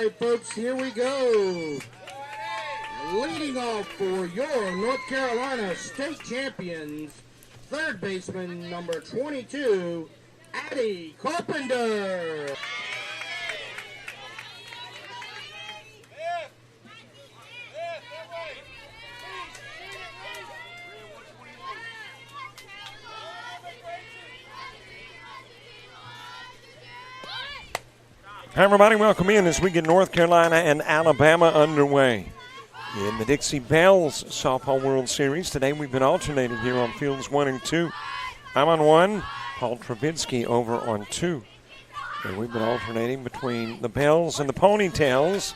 right, folks, here we go. Leading off for your North Carolina state champions, third baseman number 22, Addie Carpenter. Hi, everybody. Welcome in as we get North Carolina and Alabama underway in the Dixie Bells Softball World Series. Today we've been alternating here on fields 1 and 2. I'm on 1, Paul Trubisky over on 2. And we've been alternating between the Bells and the Ponytails.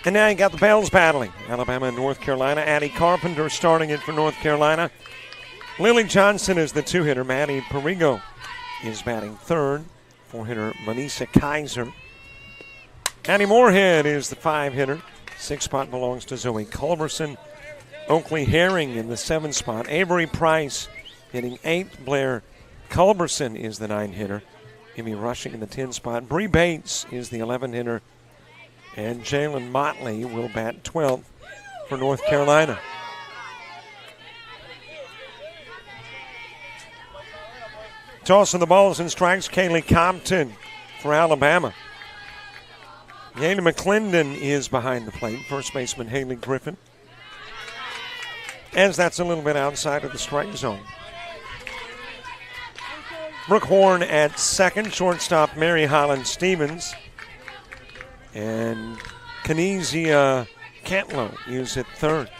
And now you got the Bells battling. Alabama and North Carolina. Addie Carpenter starting it for North Carolina. Lily Johnson is the 2-hitter. Maddie Perigo is batting third. 4-hitter Manisa Kaiser. Addie Moorhead is the 5-hitter. 6th spot belongs to Zoe Culberson. Oakley Herring in the 7th spot. Avery Price hitting 8th. Blair Culberson is the 9-hitter. Emmy Rushing in the 10th spot. Bree Bates is the 11-hitter. And Jalen Motley will bat 12th for North Carolina. Tossing the balls and strikes, Kaylee Compton for Alabama. Yayna McClendon is behind the plate. First baseman Haley Griffin. As that's a little bit outside of the strike zone. Brooke Horn at second. Shortstop Mary Holland Stevens. And Kinesia Cantlow is at third.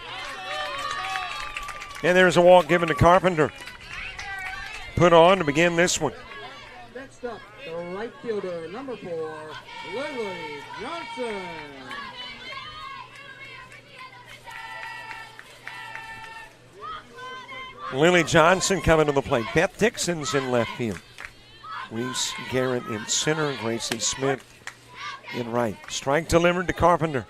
And there's a walk given to Carpenter. Put on to begin this one. Next up, the right fielder, number 4, Lily Johnson. Lily Johnson coming to the plate. Beth Dixon's in left field. Reese Garrett in center. Gracie Smith in right. Strike delivered to Carpenter.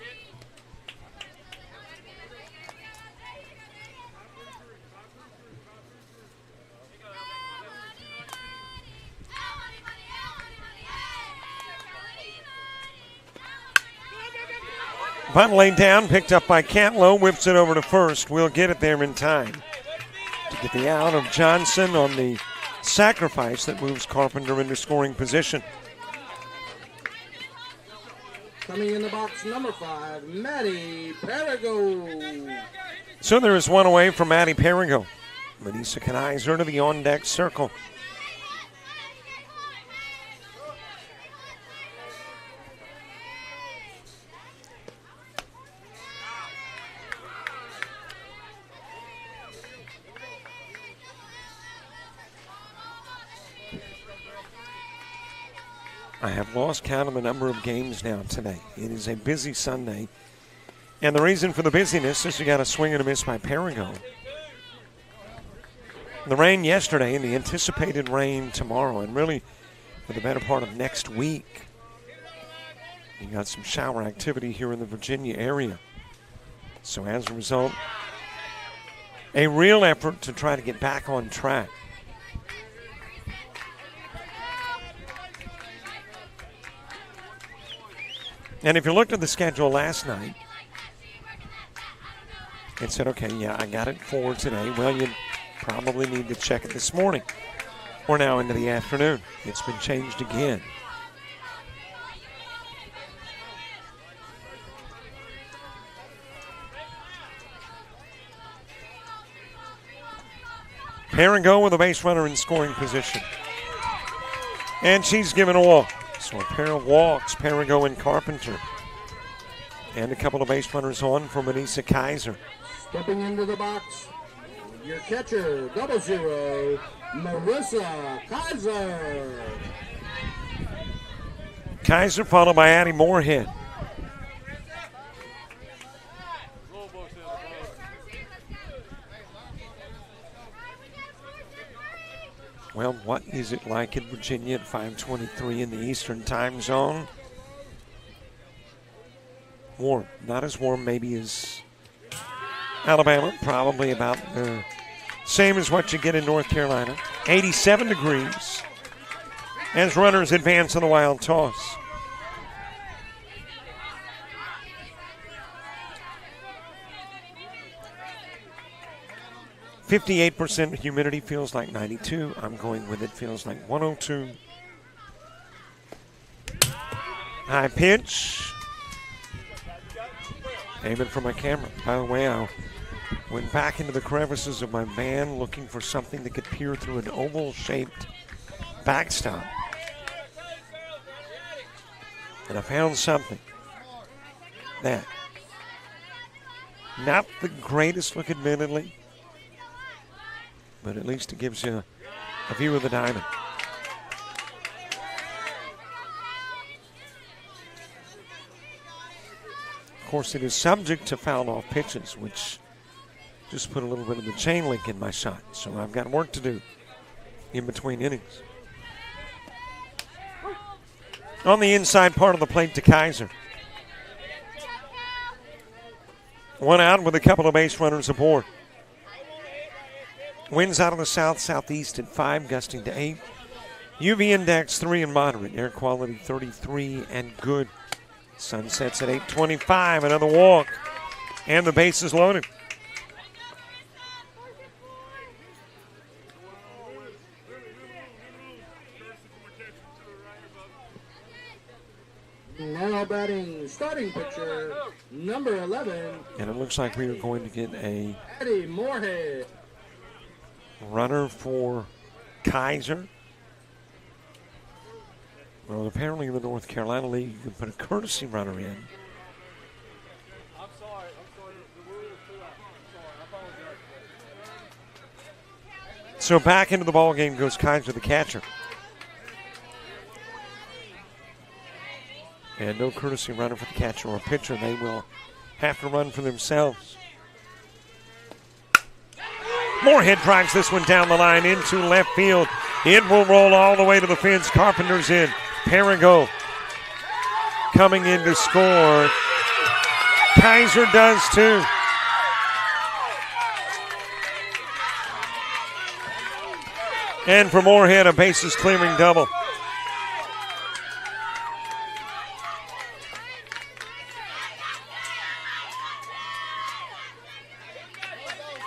Bunt laid down, picked up by Cantlow, whips it over to first. We'll get it there in time to get the out of Johnson on the sacrifice that moves Carpenter into scoring position. Coming in the box, number 5, Maddie Perigo. So there is one away from Maddie Perigo. Manisa Kaiser to the on-deck circle. I have lost count of the number of games now today. It is a busy Sunday. And the reason for the busyness is you got a swing and a miss by Perigo. The rain yesterday and the anticipated rain tomorrow, and really for the better part of next week. You got some shower activity here in the Virginia area. So as a result, a real effort to try to get back on track. And if you looked at the schedule last night, it said, okay, yeah, I got it for today. Well, you probably need to check it this morning. We're now into the afternoon. It's been changed again. Perigo with a base runner in scoring position. And she's given a walk. So a pair of walks, Perigo and Carpenter. And a couple of base runners on for Manisa Kaiser. Stepping into the box, your catcher, 00, Marissa Kaiser. Kaiser followed by Addie Moorhead. Well, what is it like in Virginia at 5:23 in the Eastern time zone? Warm. Not as warm maybe as Alabama. Probably about the same as what you get in North Carolina. 87 degrees as runners advance on the wild toss. 58% humidity, feels like 92. I'm going with it, feels like 102. High pitch. Aiming for my camera. By the way, I went back into the crevices of my van looking for something that could peer through an oval-shaped backstop. And I found something. That. Not the greatest look, admittedly, but at least it gives you a view of the diamond. Of course, it is subject to fouled off pitches, which just put a little bit of the chain link in my shot. So I've got work to do in between innings. On the inside part of the plate to Kaiser. One out with a couple of base runners aboard. Winds out of the south-southeast at 5, gusting to 8. UV index 3 and moderate. Air quality 33 and good. Sun sets at 8:25. Another walk. And the base is loaded. Now batting, starting pitcher, number 11. And it looks like we are going to get a Eddie Moorhead. Runner for Kaiser. Well, apparently in the North Carolina League, you can put a courtesy runner in. I'm sorry. The rule is too out. I'm sorry. I apologize. So back into the ball game goes Kaiser, the catcher. And no courtesy runner for the catcher or pitcher. They will have to run for themselves. Moorhead drives this one down the line into left field. It will roll all the way to the fence. Carpenter's in. Perigo coming in to score. Kaiser does too. And for Moorhead, a bases clearing double.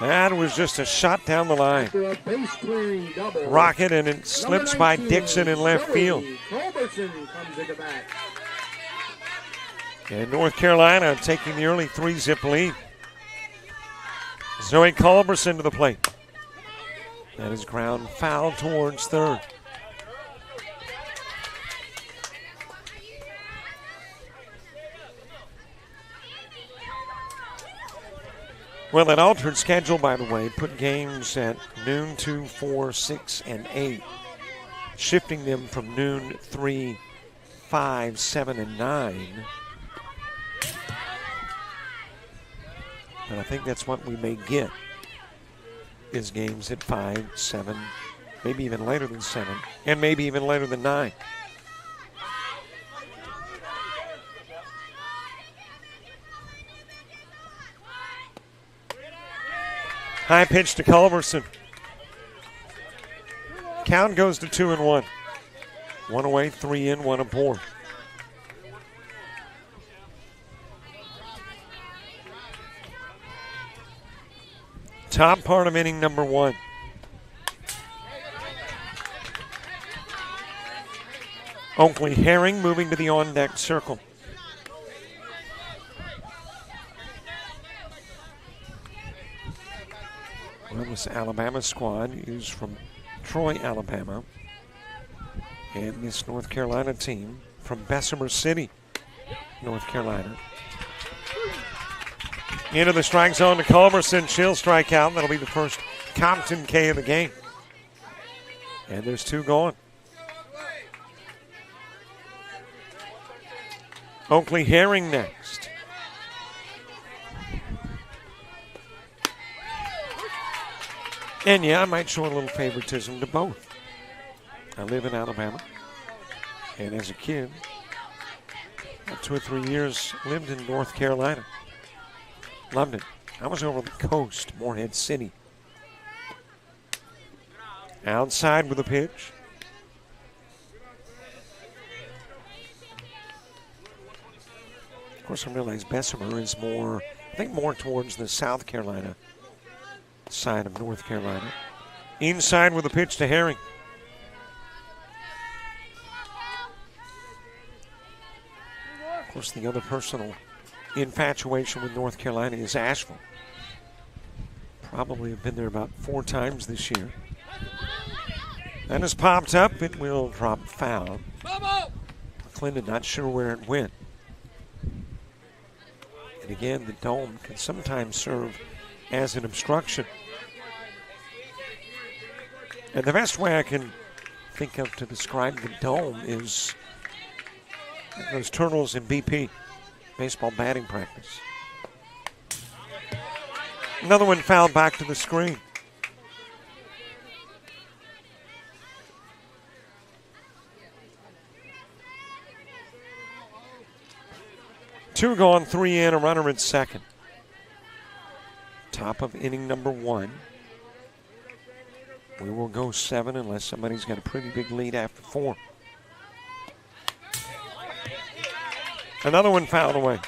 That was just a shot down the line. Rocket, and it slips by Dixon in left field. And North Carolina taking the early 3-zip lead. Zoe Culberson to the plate. That is ground foul towards third. Well, that altered schedule, by the way, put games at noon, 2, 4, 6, and 8, shifting them from noon, 3, 5, 7, and 9. And I think that's what we may get, is games at 5, 7, maybe even later than 7, and maybe even later than 9. High pitch to Culberson. Count goes to 2-1. 1 away, 3 in, 1 aboard. Top part of inning number 1. Oakley Herring moving to the on-deck circle. Well, this Alabama squad is from Troy, Alabama. And this North Carolina team from Bessemer City, North Carolina. Into the strike zone to Culberson. She'll strike out. That'll be the first Compton K of the game. And there's 2 gone. Oakley Herring next. And yeah, I might show a little favoritism to both. I live in Alabama. And as a kid, 2 or 3 years lived in North Carolina. Loved it. I was over the coast, Morehead City. Outside with a pitch. Of course, I realize Bessemer is more, I think more towards the South Carolina side of North Carolina. Inside with a pitch to Herring. Of course, the other personal infatuation with North Carolina is Asheville. Probably have been there about 4 times this year. That has popped up. It will drop foul. McClendon not sure where it went. And again, the dome can sometimes serve as an obstruction. And the best way I can think of to describe the dome is those turtles in BP, baseball batting practice. Another one fouled back to the screen. Two gone, 3 in, a runner at second. Top of inning number 1. We will go 7 unless somebody's got a pretty big lead after 4. Another one fouled away.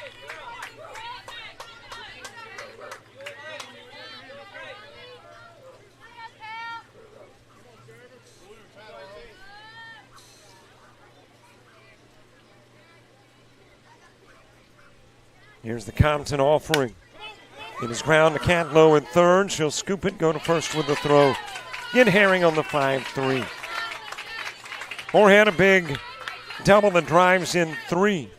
Here's the Compton offering. It is ground to Cantlow in third. She'll scoop it, go to first with the throw. Get Herring on the 5-3. Moorhead a big double that drives in 3.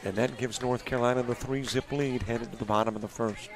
And that gives North Carolina the 3-zip lead headed to the bottom of the first.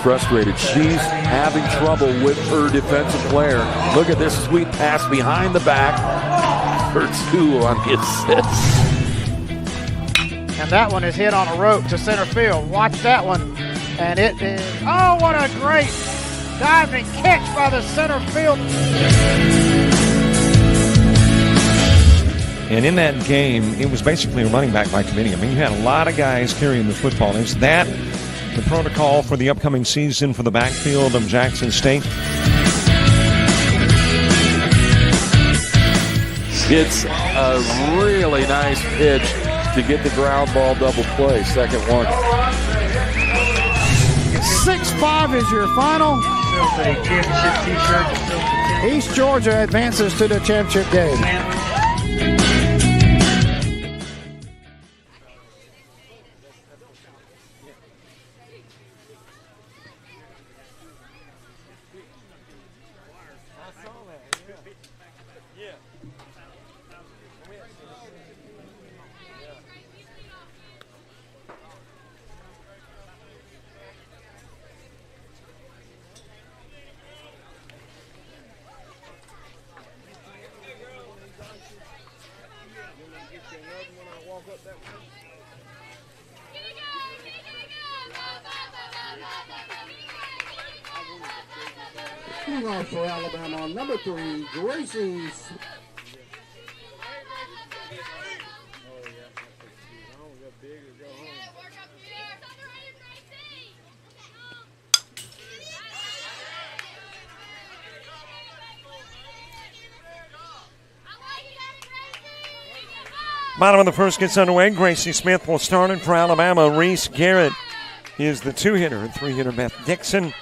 Frustrated. She's having trouble with her defensive player. Look at this sweet pass behind the back for 2 on the assist. And that one is hit on a rope to center field. Watch that one. And it is, oh, what a great diving catch by the center field. And in that game, it was basically a running back by committee. I mean, you had a lot of guys carrying the football. Is that the protocol for the upcoming season for the backfield of Jackson State? It's a really nice pitch to get the ground ball double play. Second one. 6-5 is your final. East Georgia advances to the championship game. Leading off for Alabama, number 3, Gracie. Bottom of the first gets underway. Gracie Smith will start it for Alabama. Reese Garrett is the 2-hitter, and 3-hitter Beth Dixon.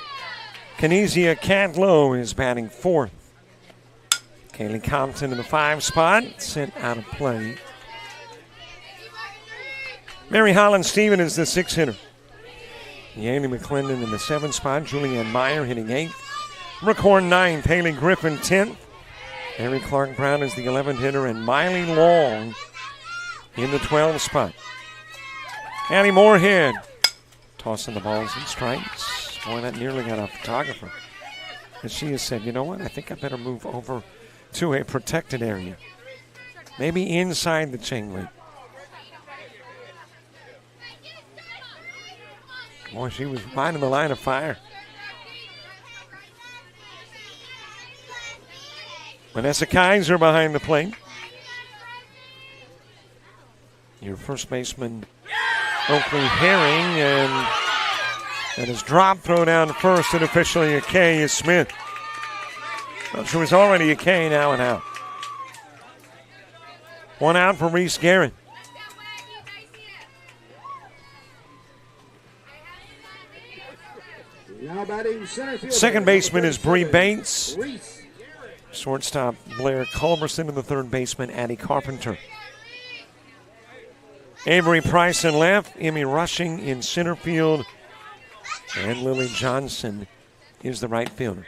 Kinesia Cantlow is batting 4th. Kaylee Compton in the 5 spot, sent out of play. Mary Holland Stephen is the 6-hitter. Yanni McClendon in the 7 spot. Julianne Meyer hitting 8th. Rickhorn 9th. Haley Griffin 10th. Mary Clark Brown is the 11th hitter, and Miley Long in the 12 spot. Annie Moorhead tossing the balls and strikes. Boy, that nearly got a photographer. And she has said, you know what, I think I better move over to a protected area. Maybe inside the chain link. Boy, she was right in the line of fire. Vanessa Kaiser behind the plate. Your first baseman, Oakley Herring, and that is drop throw down to first, and officially a K is Smith. Well, she was already a K, now and out. One out for Reese Garrett. Now batting center field. Second baseman is Bree Bates. Shortstop Blair Culberson, and the third baseman Addie Carpenter. Avery Price in left, Emmy Rushing in center field, and Lily Johnson is the right fielder.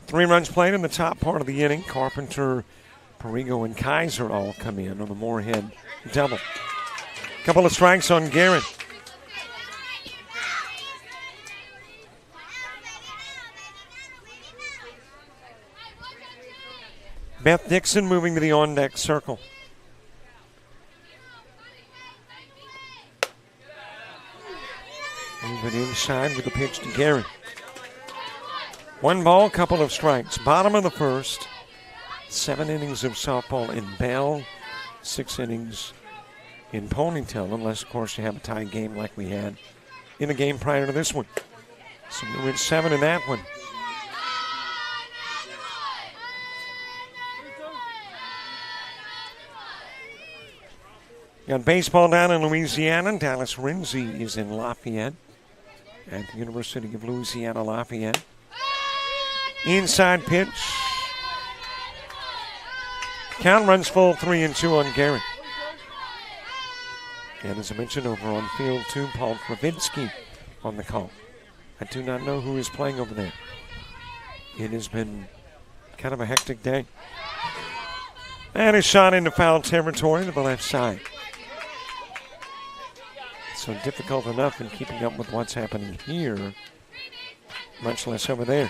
Three runs played in the top part of the inning. Carpenter, Perigo, and Kaiser all come in on the Moorhead double. Couple of strikes on Garrett. Beth Dixon moving to the on-deck circle. Moving inside with a pitch to Garrett. One ball, couple of strikes. Bottom of the first. 7 innings of softball in Bell. 6 innings in Ponytail, unless, of course, you have a tie game like we had in the game prior to this one. So we went 7 in that one. Got baseball down in Louisiana. Dallas Renzi is in Lafayette at the University of Louisiana Lafayette. Inside pitch. Count runs full, 3-2 on Garrett. And as I mentioned, over on field 2, Paul Kravinsky on the call. I do not know who is playing over there. It has been kind of a hectic day. And a shot into foul territory to the left side. So difficult enough in keeping up with what's happening here, much less over there.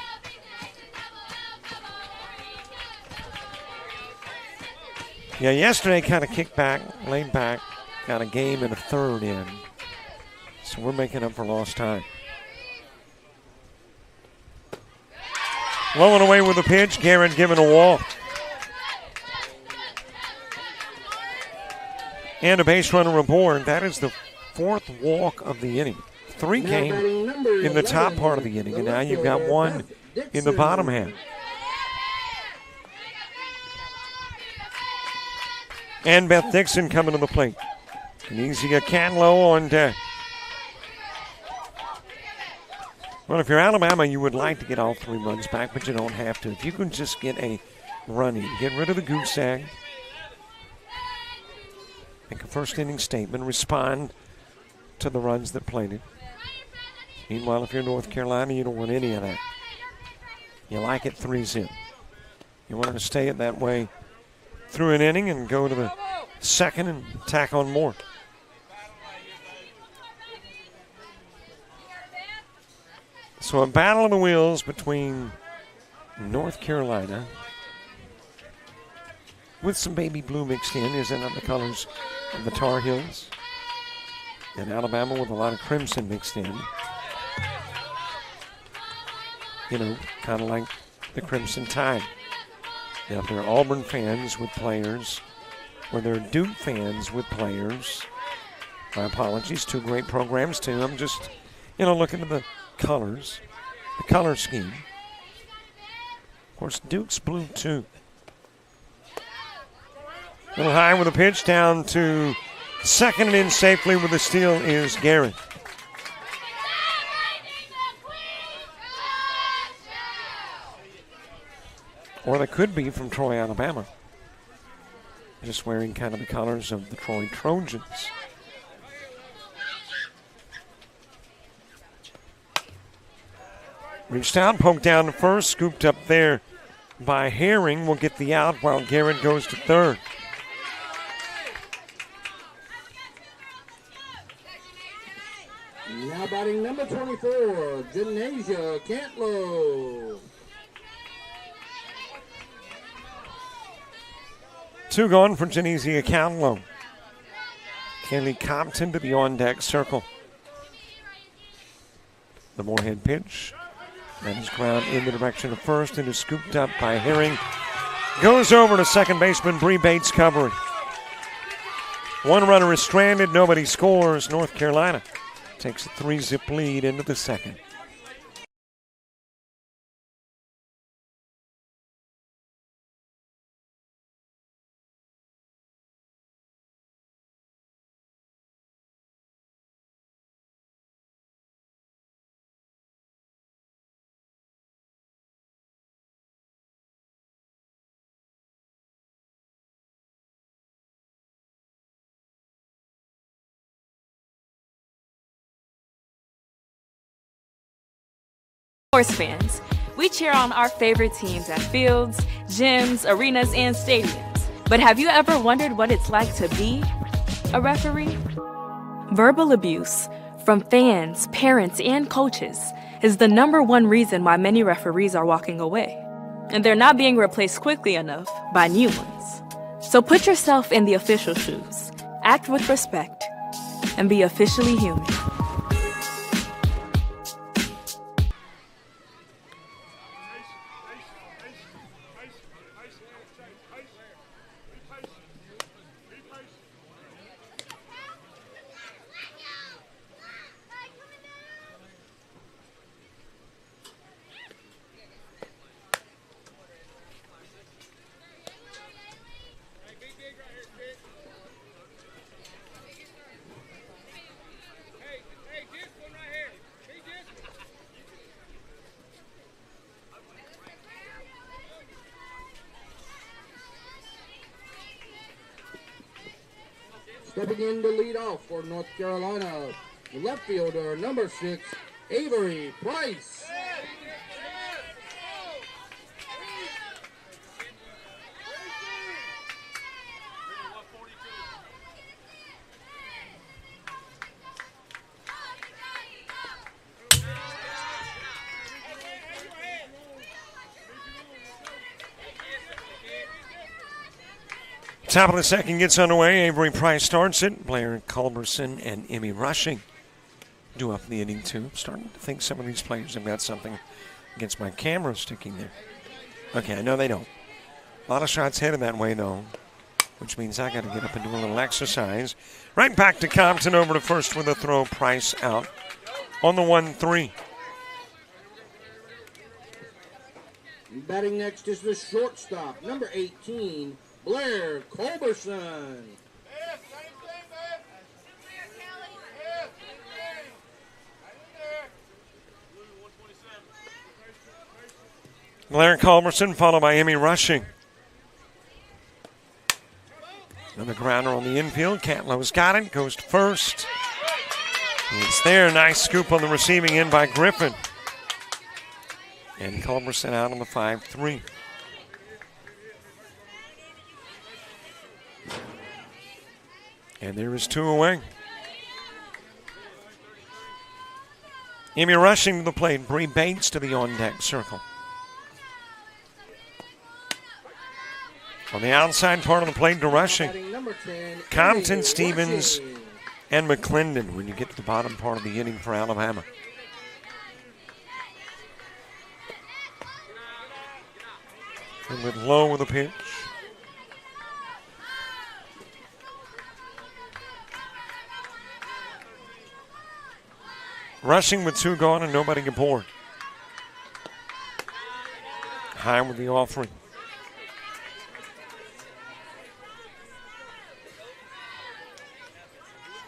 Yeah, yesterday kind of kicked back, laid back, got a game and a third in. So we're making up for lost time. Low and away with a pitch, Garrett giving a walk. And a base runner aboard. That is the 4th walk of the inning. 3 came in the top part of the inning, and now you've got 1 in the bottom half. And Beth Dixon coming to the plate. Kenizia Canlow on deck. Well, if you're Alabama, you would like to get all 3 runs back, but you don't have to. If you can just get a run in, get rid of the goose egg, make a first inning statement, respond to the runs that played it. Meanwhile, if you're North Carolina, you don't want any of that. You like it 3-0. You want to stay it that way through an inning and go to the second and tack on more. So a battle of the wheels between North Carolina with some baby blue mixed in, isn't that the colors of the Tar Heels? And Alabama with a lot of crimson mixed in. You know, kind of like the Crimson Tide. Now, if there are Auburn fans with players, or there are Duke fans with players, my apologies, 2 great programs too. I'm just, looking at the colors, the color scheme. Of course, Duke's blue too. A little high with a pitch down to second and in safely with the steal is Garrett. Or they could be from Troy, Alabama. Just wearing kind of the colors of the Troy Trojans. Reached out, poked down to first, scooped up there by Herring. Will get the out while Garrett goes to third. Now batting number 24, Gymnasia Cantlow. Two gone for Genesia Cowlow. Kelly Compton to the on-deck circle. The Moorhead pitch. That is ground in the direction of first and is scooped up by Herring. Goes over to second baseman Bree Bates covering. One runner is stranded. Nobody scores. North Carolina takes a 3-zip lead into the second. Sports fans, we cheer on our favorite teams at fields, gyms, arenas, and stadiums. But have you ever wondered what it's like to be a referee? Verbal abuse from fans, parents, and coaches is the #1 reason why many referees are walking away. And they're not being replaced quickly enough by new ones. So put yourself in the official shoes, act with respect, and be officially human. Stepping in to lead off for North Carolina, the left fielder, number 6, Avery Price. Top of the second gets underway. Avery Price starts it. Blair Culberson and Emmy Rushing do up the inning, too. I'm starting to think some of these players have got something against my camera sticking there. Okay, I know they don't. A lot of shots headed that way, though, which means I got to get up and do a little exercise. Right back to Compton, over to first with a throw. Price out on the 1-3. Batting next is the shortstop, number 18, Blair Culberson. Blair Culberson followed by Emmy Rushing. Another grounder on the infield. Catlow's got it. Goes to first. It's there. Nice scoop on the receiving end by Griffin. And Culberson out on the 5-3. And there is 2 away. Emmy Rushing to the plate. Bree Bates to the on-deck circle. On the outside part of the plate to Rushing. Compton, Stevens, and McClendon when you get to the bottom part of the inning for Alabama. And with low with a pitch. Rushing with 2 gone and nobody aboard. High with the offering.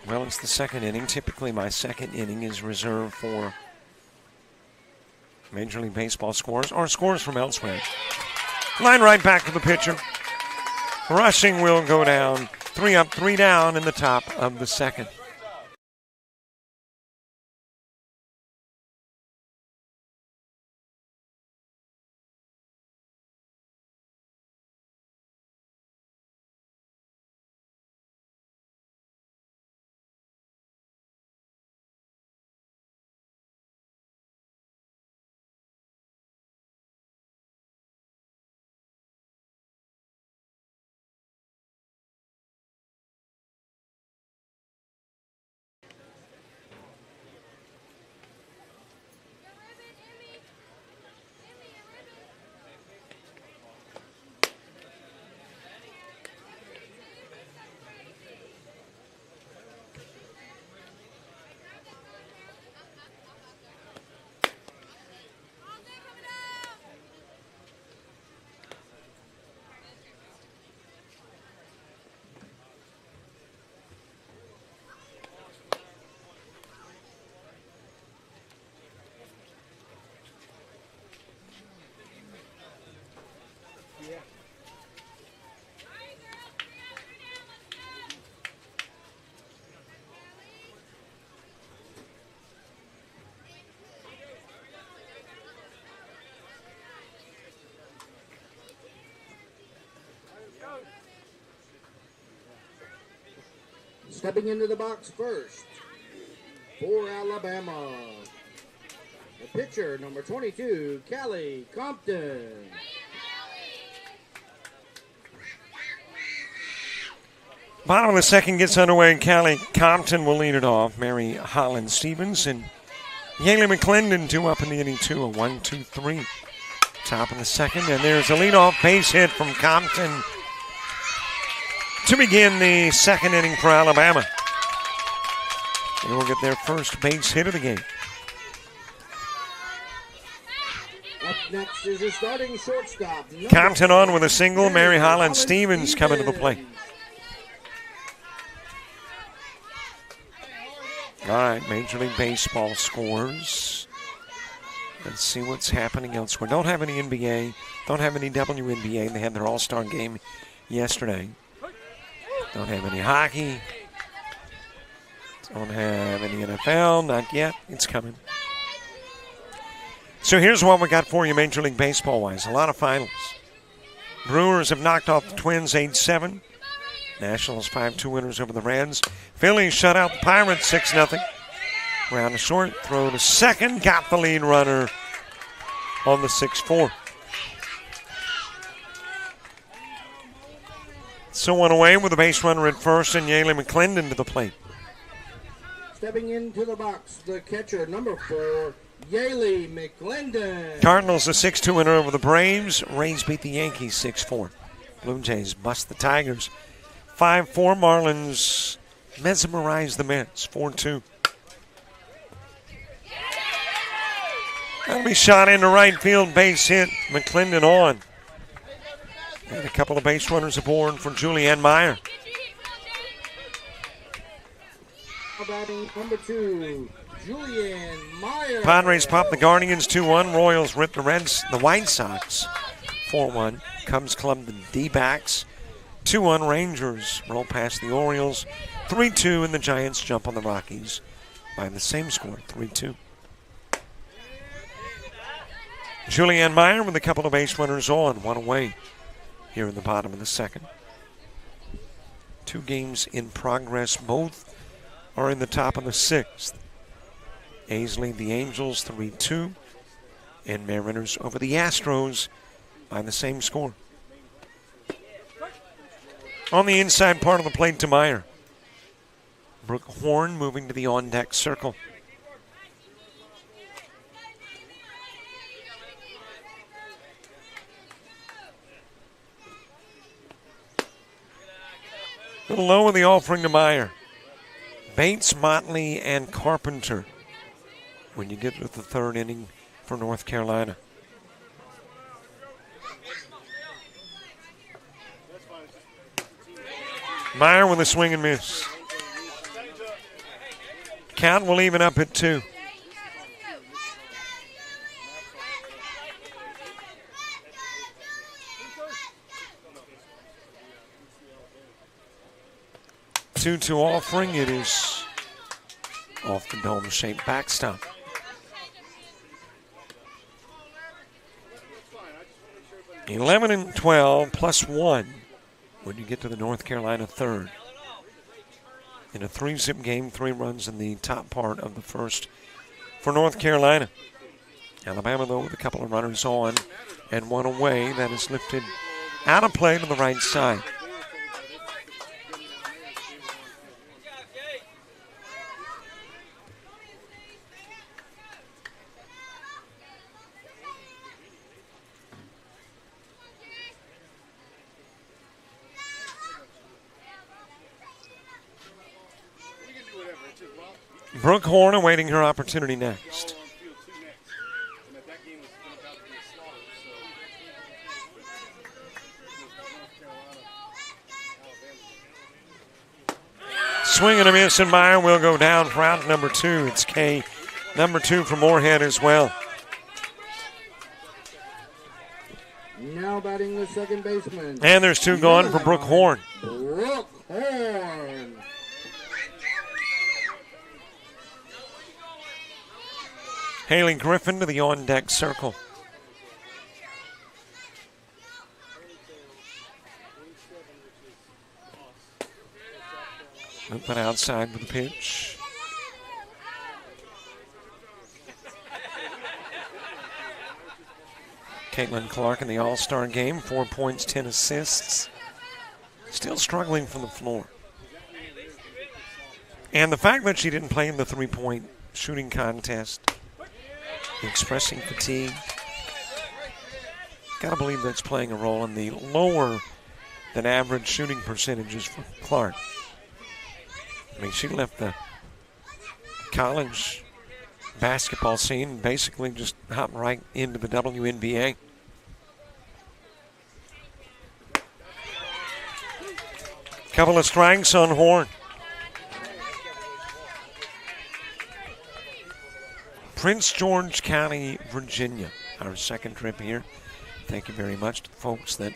Well, it's the second inning. Typically, my second inning is reserved for Major League Baseball scores or scores from elsewhere. Line right back to the pitcher. Rushing will go down. 3 up, 3 down in the top of the second. Stepping into the box first for Alabama, the pitcher, number 22, Callie Compton. Bottom of the second gets underway. Callie Compton will lead it off. Mary Holland Stevens and Yaley McClendon 2 up in the inning, 2, a 1-2-3. Top of the second, and there's a leadoff base hit from Compton to begin the second inning for Alabama. They will get their first base hit of the game. Up next is the starting shortstop. Compton on with a single. Mary Holland Stevens coming to the plate. All right, Major League Baseball scores. Let's see what's happening elsewhere. Don't have any NBA, don't have any WNBA. They had their All-Star game yesterday. Don't have any hockey. Don't have any NFL, not yet. It's coming. So here's what we got for you Major League Baseball-wise. A lot of finals. Brewers have knocked off the Twins 8-7. Nationals 5-2 winners over the Reds. Phillies shut out the Pirates 6-0. Round to short, throw to second, got the lead runner on the 6-4. So one away with a base runner at first and Yaley McClendon to the plate. Stepping into the box, the catcher, number 4, Yaley McClendon. Cardinals a 6-2 winner over the Braves. Rays beat the Yankees 6-4. Blue Jays bust the Tigers 5-4. Marlins mesmerize the Mets 4-2. That'll be shot into right field, base hit. McClendon on. And a couple of base runners aboard for Julianne Meyer. Batting number 2, Julianne Meyer. Padres pop the Guardians 2-1. Royals rip the White Sox 4-1. Cubs club the D-backs 2-1. Rangers roll past the Orioles 3-2, and the Giants jump on the Rockies by the same score, 3-2. Julianne Meyer with a couple of base runners on, one away here in the bottom of the second. 2 games in progress. Both are in the top of the 6th. A's lead the Angels 3-2, and Mariners over the Astros by the same score. On the inside part of the plate to Meyer. Brooke Horn moving to the on-deck circle. A little low in the offering to Meyer. Bates, Motley, and Carpenter when you get to the third inning for North Carolina. Meyer with a swing and miss. Count will even up at 2. Two offering. It is off the dome-shaped backstop. $11 and 12 plus 1 when you get to the North Carolina third. In a 3-zip game, 3 runs in the top part of the first for North Carolina. Alabama, though, with a couple of runners on and 1 away. That is lifted out of play to the right side. Brooke Horn awaiting her opportunity next. Swing and a miss, and Meyer will go down for out number 2. It's K, number 2 for Moorhead as well. Now batting the second baseman. And there's 2 gone for Brooke Horn. Brooke Horn. Haley Griffin to the on-deck circle. Movement outside with the pitch. Caitlin Clark in the All-Star game, 4 points, 10 assists. Still struggling from the floor. And the fact that she didn't play in the three-point shooting contest, expressing fatigue, gotta believe that's playing a role in the lower than average shooting percentages for Clark. I mean, she left the college basketball scene and basically just hopped right into the WNBA. Couple of strikes on Horn. Prince George County, Virginia, our second trip here. Thank you very much to the folks that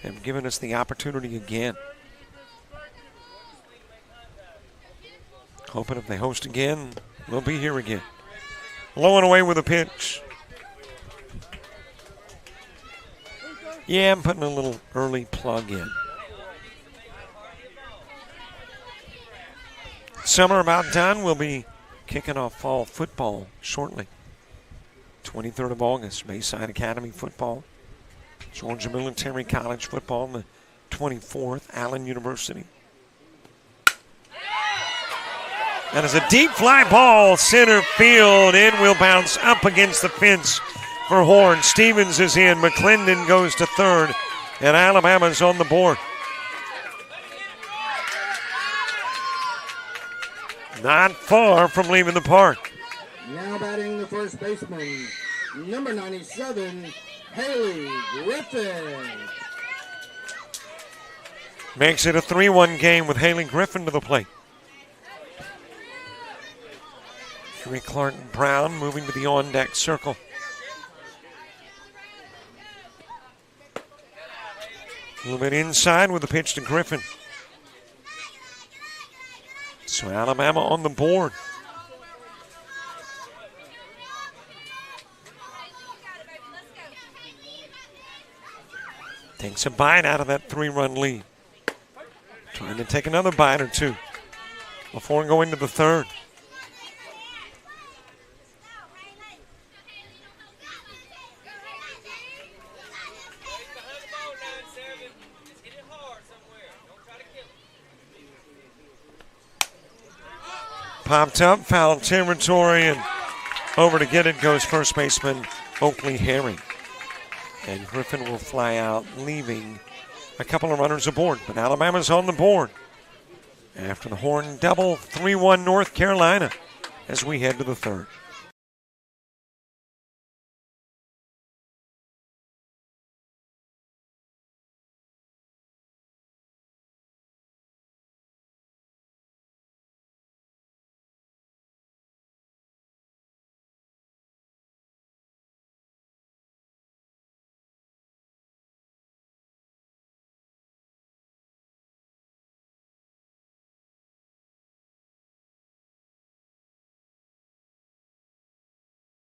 have given us the opportunity again. Hoping if they host again, we'll be here again. Low and away with a pitch. Yeah, I'm putting a little early plug in. Summer about done. We'll be kicking off fall football shortly. 23rd of August, Bayside Academy football. Georgia Military College football on the 24th, Allen University. That is a deep fly ball, center field. In will bounce up against the fence for Horn. Stevens is in. McClendon goes to third, and Alabama's on the board. Not far from leaving the park. Now batting the first baseman, number 97, Haley Griffin. Makes it a 3-1 game with Haley Griffin to the plate. Henry Clark Brown moving to the on-deck circle. A little bit inside with the pitch to Griffin. So Alabama on the board. Takes a bite out of that 3-run lead. Trying to take another bite or two before going to the third. Popped up, foul territory, and over to get it goes first baseman Oakley Herring. And Griffin will fly out, leaving a couple of runners aboard. But Alabama's on the board after the Horn double, 3-1 North Carolina as we head to the third.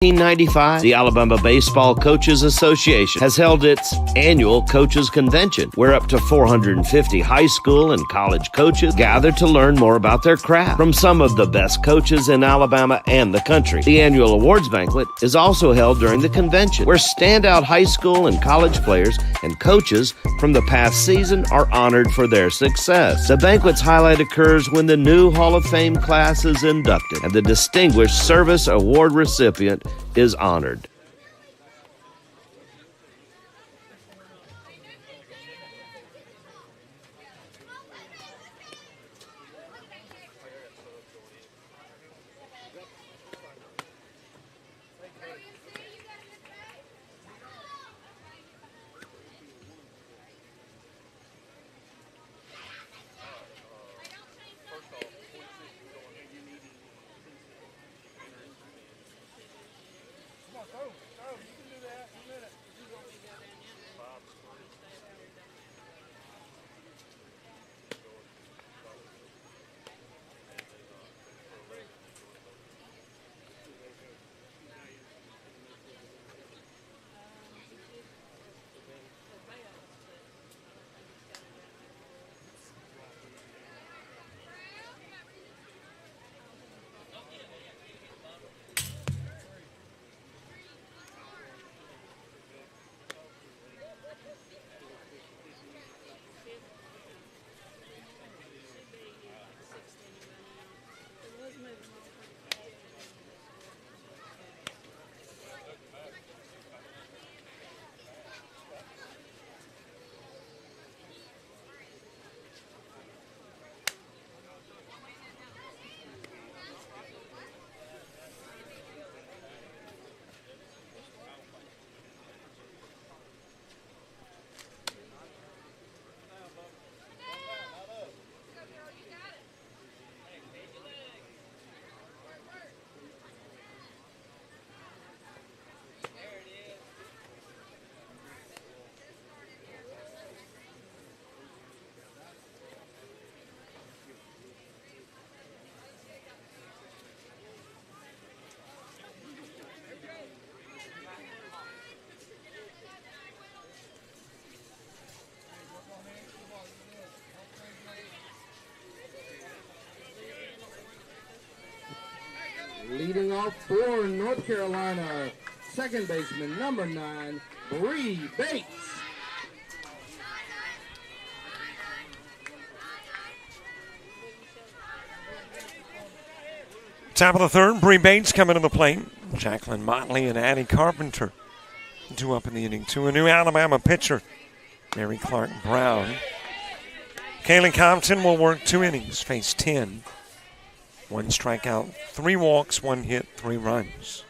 In 1995, the Alabama Baseball Coaches Association has held its annual Coaches Convention, where up to 450 high school and college coaches gather to learn more about their craft from some of the best coaches in Alabama and the country. The annual awards banquet is also held during the convention, where standout high school and college players and coaches from the past season are honored for their success. The banquet's highlight occurs when the new Hall of Fame class is inducted and the Distinguished Service Award recipient is honored. Come on, go. Leading off for North Carolina, second baseman number 9, Bree Bates. Top of the third, Bree Bates coming to the plate. Jacqueline Motley and Addie Carpenter 2 up in the inning. To a new Alabama pitcher, Mary Clark Brown. Kaylee Compton will work 2 innings, face 10. 1 strikeout, 3 walks, 1 hit, 3 runs.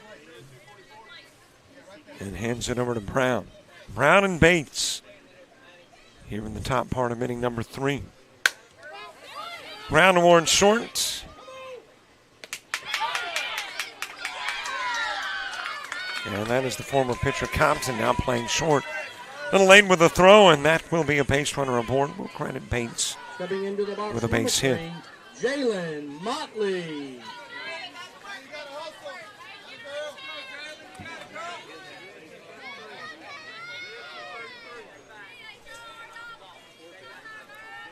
And hands it over to Brown. Brown and Bates here in the top part of inning number 3. Brown towards short. And that is the former pitcher Compton now playing short. A little late with the throw, and that will be a base runner aboard. We'll credit Bates Stepping into the box with a base hit. Jalen Motley.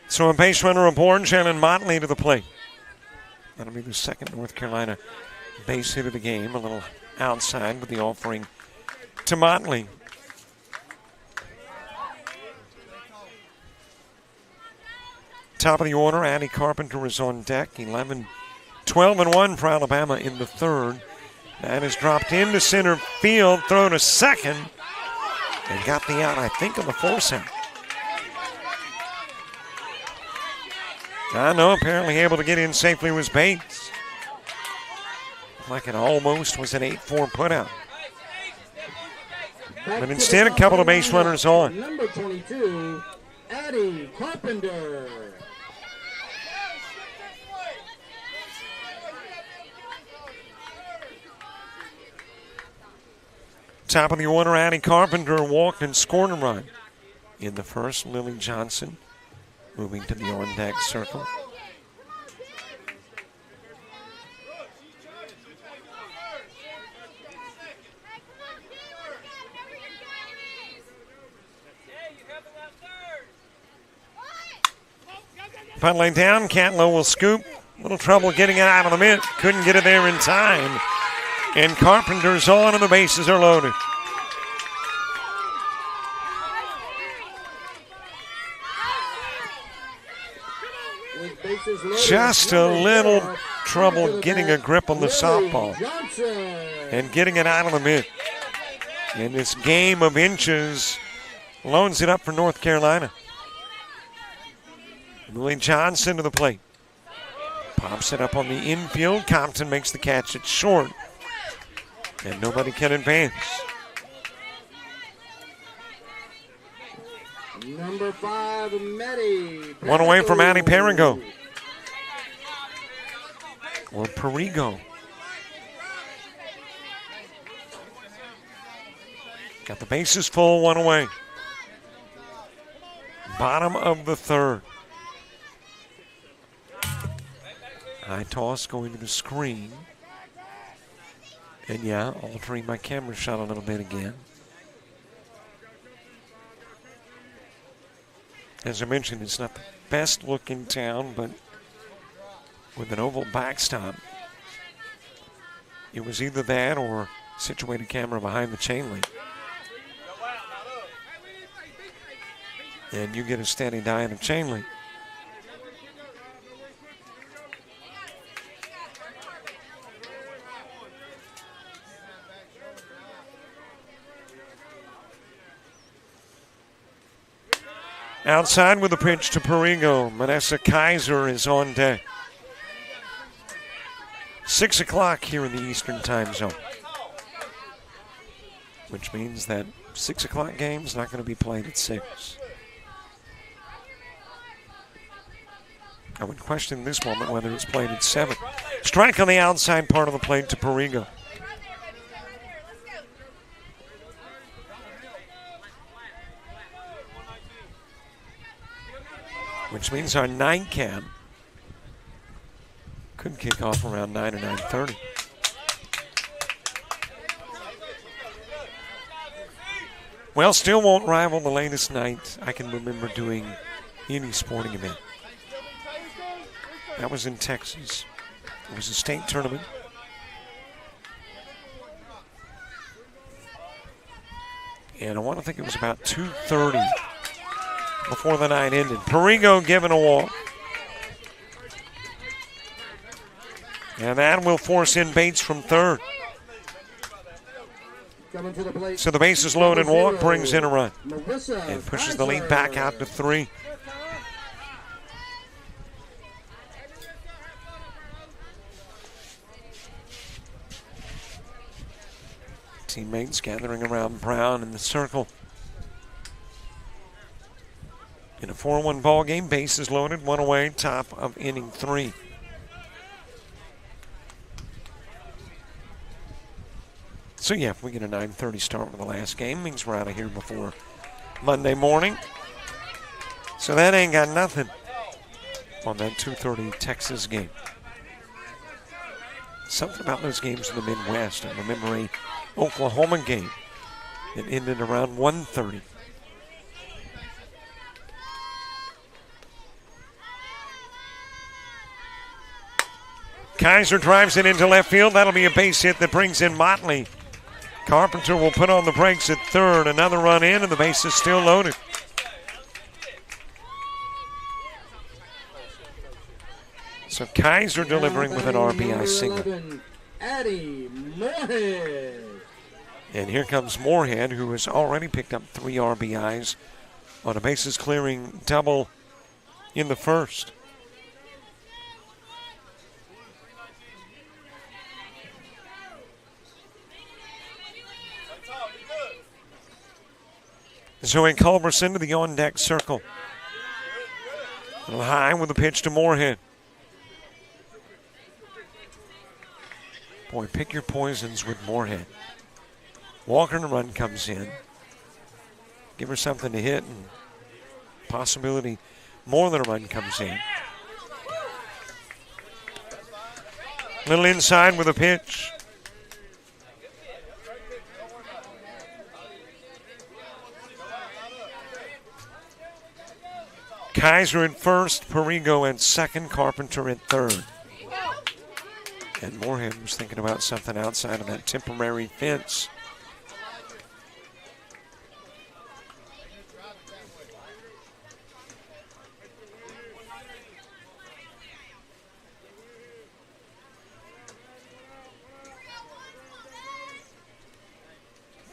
So a base runner aboard, Jalen Motley to the plate. That'll be the second North Carolina base hit of the game. A little outside with the offering to Motley. Top of the order, Addie Carpenter is on deck. 12-1 for Alabama in the third. That is dropped into center field, throw to second, and got the out, I think, on the force out. I know, apparently able to get in safely was Bates. Like it almost was an 8-4 putout. But instead, a couple of base runners on. Number 22, Addie Carpenter. Top of the order, Addie Carpenter walked and scored a run. In the first, Lily Johnson moving to the on-deck circle. Punt laid down, Catlow will scoop. A little trouble getting it out of the mitt. Couldn't get it there in time. And Carpenter's on and the bases are loaded. Just a little trouble getting a grip on the softball and getting it out of the mitt. And this game of inches loans it up for North Carolina. Lily Johnson to the plate. Pops it up on the infield. Compton makes the catch at short. And nobody can advance. Number 5, Maddie. One away from Maddie Perigo. Or Perigo. Got the bases full, 1 away. Bottom of the third. High toss going to the screen. And yeah, altering my camera shot a little bit again. As I mentioned, it's not the best look in town, but with an oval backstop, it was either that or situated camera behind the chain link. And you get a steady diet of chain link. Outside with a pitch to Perigo. Manessa Kaiser is on deck. 6 o'clock here in the Eastern Time Zone. Which means that 6 o'clock game is not going to be played at 6. I would question this moment whether it's played at 7. Strike on the outside part of the plate to Perigo. Which means our nightcap could kick off around 9 or 9:30. Well, still won't rival the latest night I can remember doing any sporting event. That was in Texas. It was a state tournament. And I want to think it was about 2:30 before the night ended. Perigo given a walk. And that will force in Bates from third. Coming to the plate. So the bases loaded walk brings in a run Marissa and pushes the lead back out to 3. Teammates gathering around Brown in the circle. In a 4-1 ball game, bases loaded, 1 away, top of inning 3. So yeah, if we get a 9:30 start with the last game, means we're out of here before Monday morning. So that ain't got nothing on that 2:30 Texas game. Something about those games in the Midwest. I remember a Oklahoma game that ended around 1:30. Kaiser drives it into left field. That'll be a base hit that brings in Motley. Carpenter will put on the brakes at third. Another run in, and the base is still loaded. So Kaiser delivering with an RBI single. Addie Moorhead. And here comes Moorhead, who has already picked up 3 RBIs on a bases clearing double in the first. Zoe Culberson to the on-deck circle. A little high with a pitch to Moorhead. Boy, pick your poisons with Moorhead. Walker and a run comes in. Give her something to hit, and possibility more than a run comes in. Little inside with a pitch. Kaiser at first, Perigo at second, Carpenter at third. And Moorhead was thinking about something outside of that temporary fence.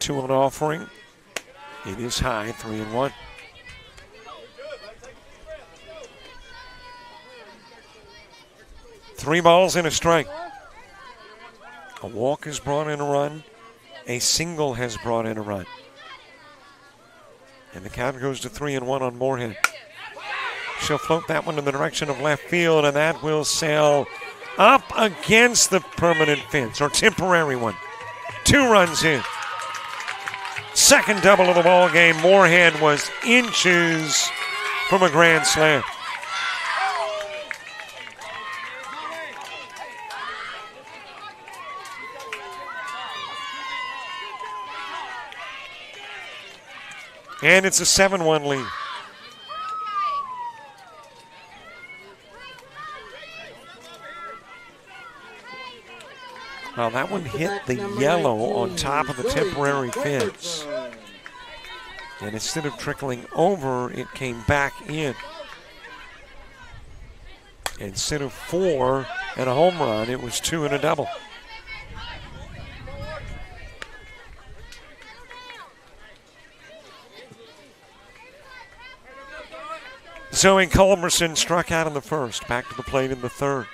Two on offering. It is high, 3-1. Three balls and a strike. A walk has brought in a run. A single has brought in a run. And the count goes to 3-1 on Moorhead. She'll float that one in the direction of left field, and that will sail up against the permanent fence, or temporary one. 2 runs in. Second double of the ball game. Moorhead was inches from a grand slam. And it's a 7-1 lead. Well, that one hit the yellow on top of the temporary fence. And instead of trickling over, it came back in. Instead of 4 and a home run, it was 2 and a double. Zoe Culberson struck out in the first, back to the plate in the third.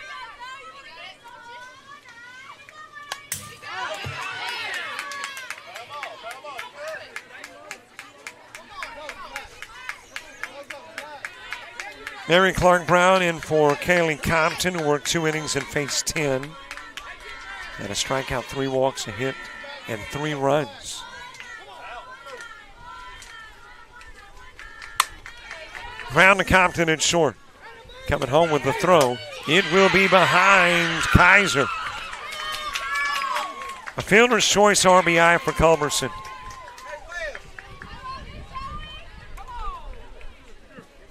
Mary Clark Brown in for Kaylee Compton, who worked 2 innings and faced 10. And a strikeout, 3 walks, a hit, and 3 runs. Brown to Compton at short. Coming home with the throw. It will be behind Kaiser. A fielder's choice RBI for Culberson.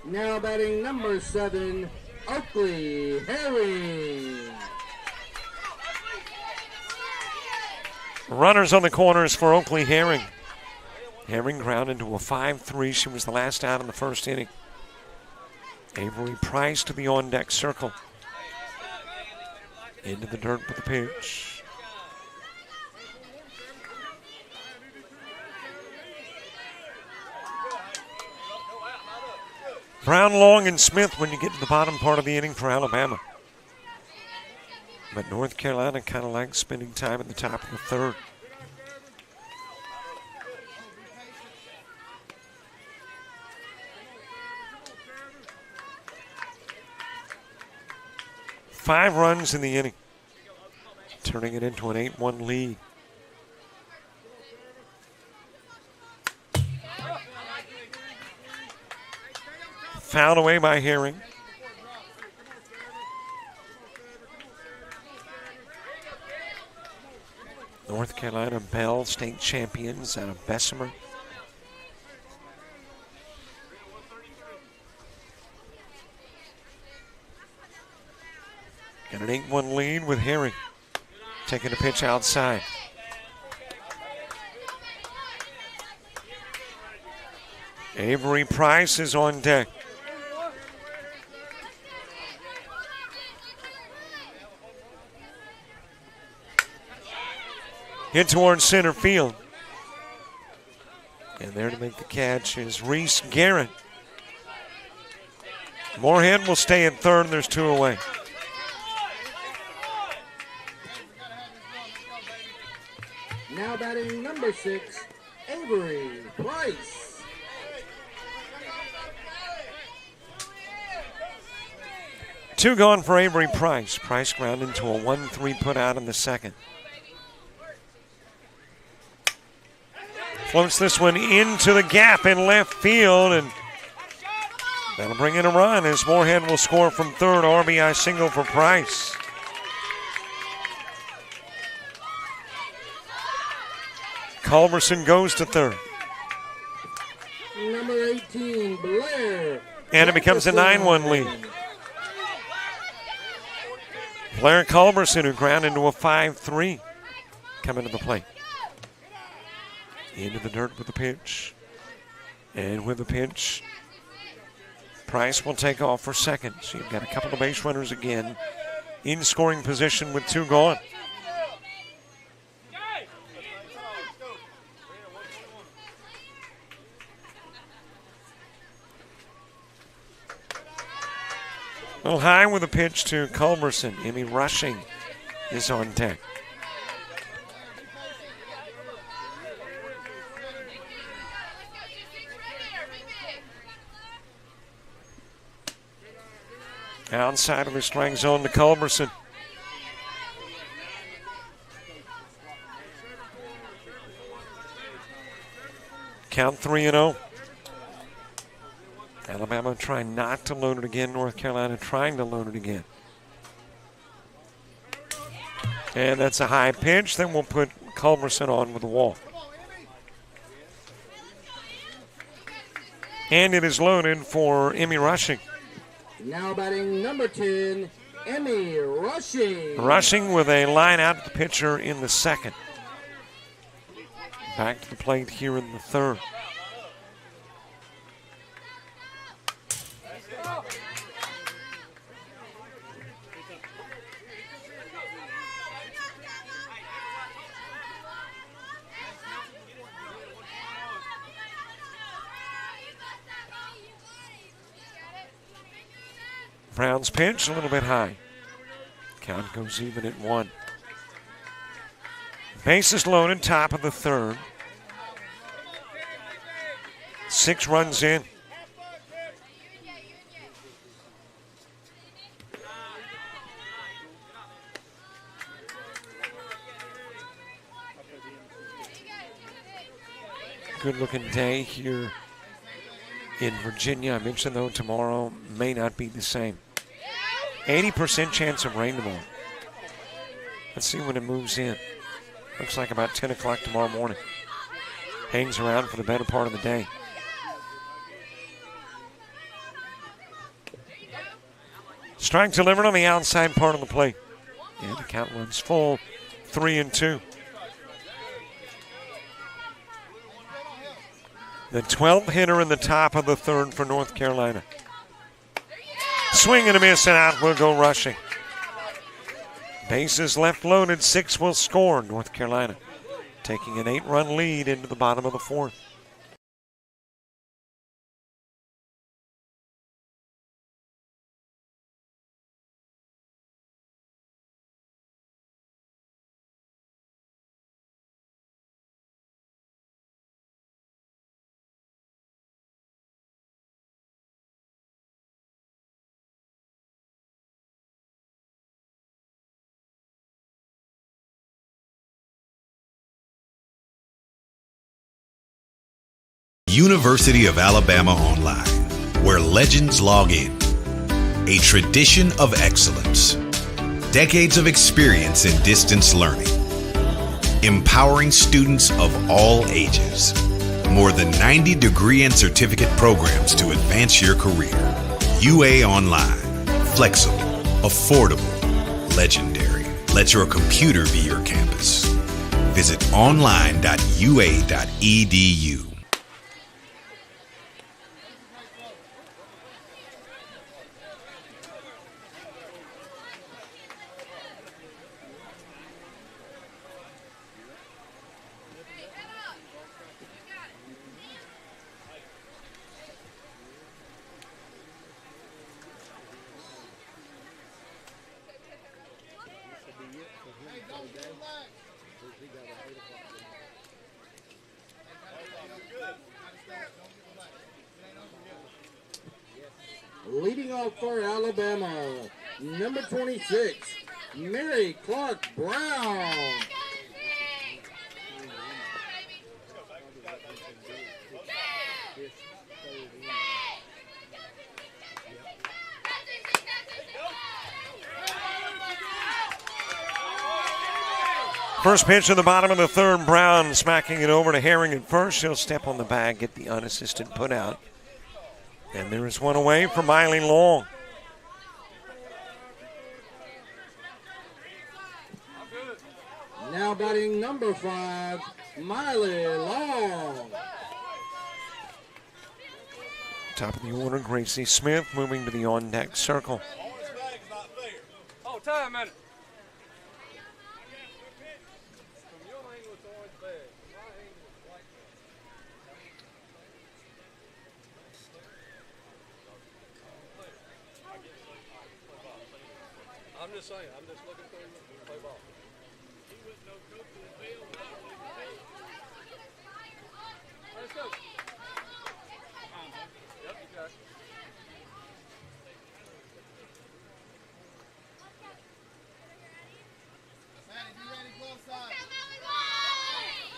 Now batting number 7, Oakley Herring. Runners on the corners for Oakley Herring. Herring ground into a 5-3. She was the last out in the first inning. Avery Price to the on-deck circle. Into the dirt with the pitch. Brown, Long, and Smith when you get to the bottom part of the inning for Alabama. But North Carolina kind of likes spending time at the top of the third. Five runs in the inning, turning it into an 8-1 lead. Fouled away by Herring. North Carolina Bell, state champions out of Bessemer. Got an 8-1 lead with Herring taking a pitch outside. Avery Price is on deck. Hit towards center field. And there to make the catch is Reese Garrett. Moorhead will stay at third, and there's two away. Now batting number 6, Avery Price. Two gone for Avery Price. Price ground into a 1-3 put out in the second. Floats this one into the gap in left field, and that'll bring in a run as Moorhead will score from third. RBI single for Price. Culberson goes to third. Number 18, Blair. And it becomes a 9-1 lead. Blair Culberson, who ground into a 5-3, coming to the plate. Into the dirt with the pitch. And with the pitch, Price will take off for second. So you've got a couple of base runners again in scoring position with two gone. A little high with a pitch to Culberson. Emmy Rushing is on deck. Outside of the strike zone to Culberson. Count 3-0. Alabama trying not to load it again. North Carolina trying to load it again. And that's a high pitch. Then we'll put Culberson on with the wall. And it is loaded for Emmy Rushing. Now batting number 10, Emmy Rushing. Rushing with a line out to the pitcher in the second. Back to the plate here in the third. Brown's pitch a little bit high. Count goes even at 1. Bases loaded, top of the third. 6 runs in. Good looking day here in Virginia. I mentioned, though, tomorrow may not be the same. 80% chance of rain tomorrow. Let's see when it moves in. Looks like about 10 o'clock tomorrow morning. Hangs around for the better part of the day. Strike delivered on the outside part of the plate. And the count runs full, 3-2. The 12th hitter in the top of the third for North Carolina. Swing and a miss, and out will go rushing. Bases left loaded, 6 will score. North Carolina taking an 8-run lead into the bottom of the fourth. University of Alabama Online, where legends log in. A tradition of excellence. Decades of experience in distance learning. Empowering students of all ages. More than 90 degree and certificate programs to advance your career. UA Online. Flexible, affordable, legendary. Let your computer be your campus. Visit online.ua.edu. Leading off for Alabama, number 26, Mary Clark Brown. First pitch in the bottom of the third, Brown smacking it over to Herring at first. She'll step on the bag, get the unassisted put out. And there is one away from Miley Long. Now batting number 5, Miley Long. Top of the order, Gracie Smith moving to the on-deck circle. Oh, time, man. I'm just saying, I'm just looking for him to play ball. Let's go. Yep, you got it.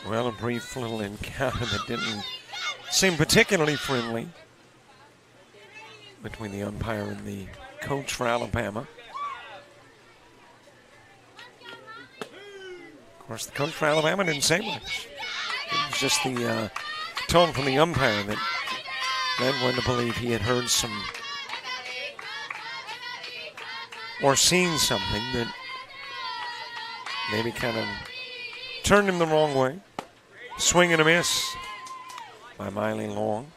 Well, a brief little encounter that didn't seem particularly friendly between the umpire and the coach for Alabama. Of course, the coach for Alabama didn't say much. It was just the tone from the umpire that led one to believe he had heard some or seen something that maybe kind of turned him the wrong way. Swing and a miss by Miley Long.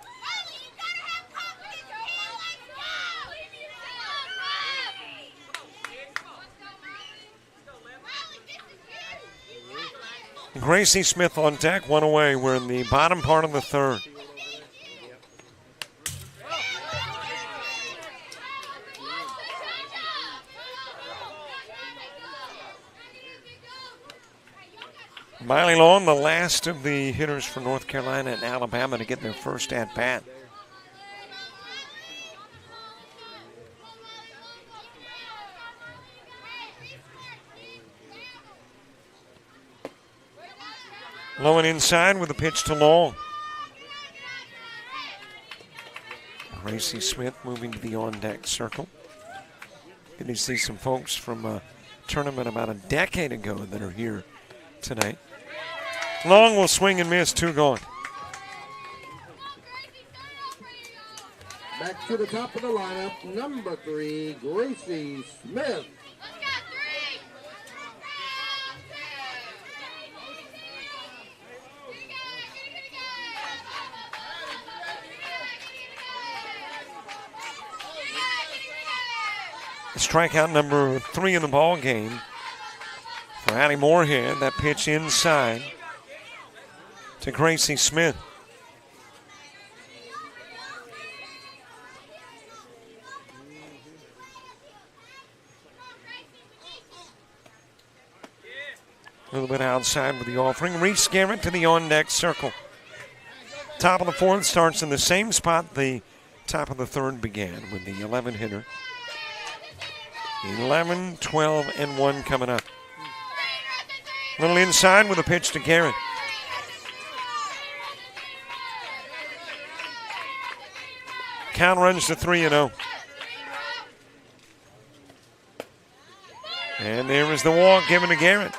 Gracie Smith on deck, one away. We're in the bottom part of the third. Miley Long, the last of the hitters for North Carolina and Alabama to get their first at-bat. Low and inside with a pitch to Long. Gracie Smith moving to the on-deck circle. Good to see some folks from a tournament about a decade ago that are here tonight. Long will swing and miss, 2 gone. Back to the top of the lineup, number 3, Gracie Smith. Strikeout number 3 in the ball game for Addie Moorhead. That pitch inside to Gracie Smith. A little bit outside with the offering. Reese Garrett to the on-deck circle. Top of the 4th starts in the same spot the top of the 3rd began with the 11-hitter. 11, 12, and 1 coming up. A little inside with a pitch to Garrett. Count runs to 3-0. And there is the walk given to Garrett.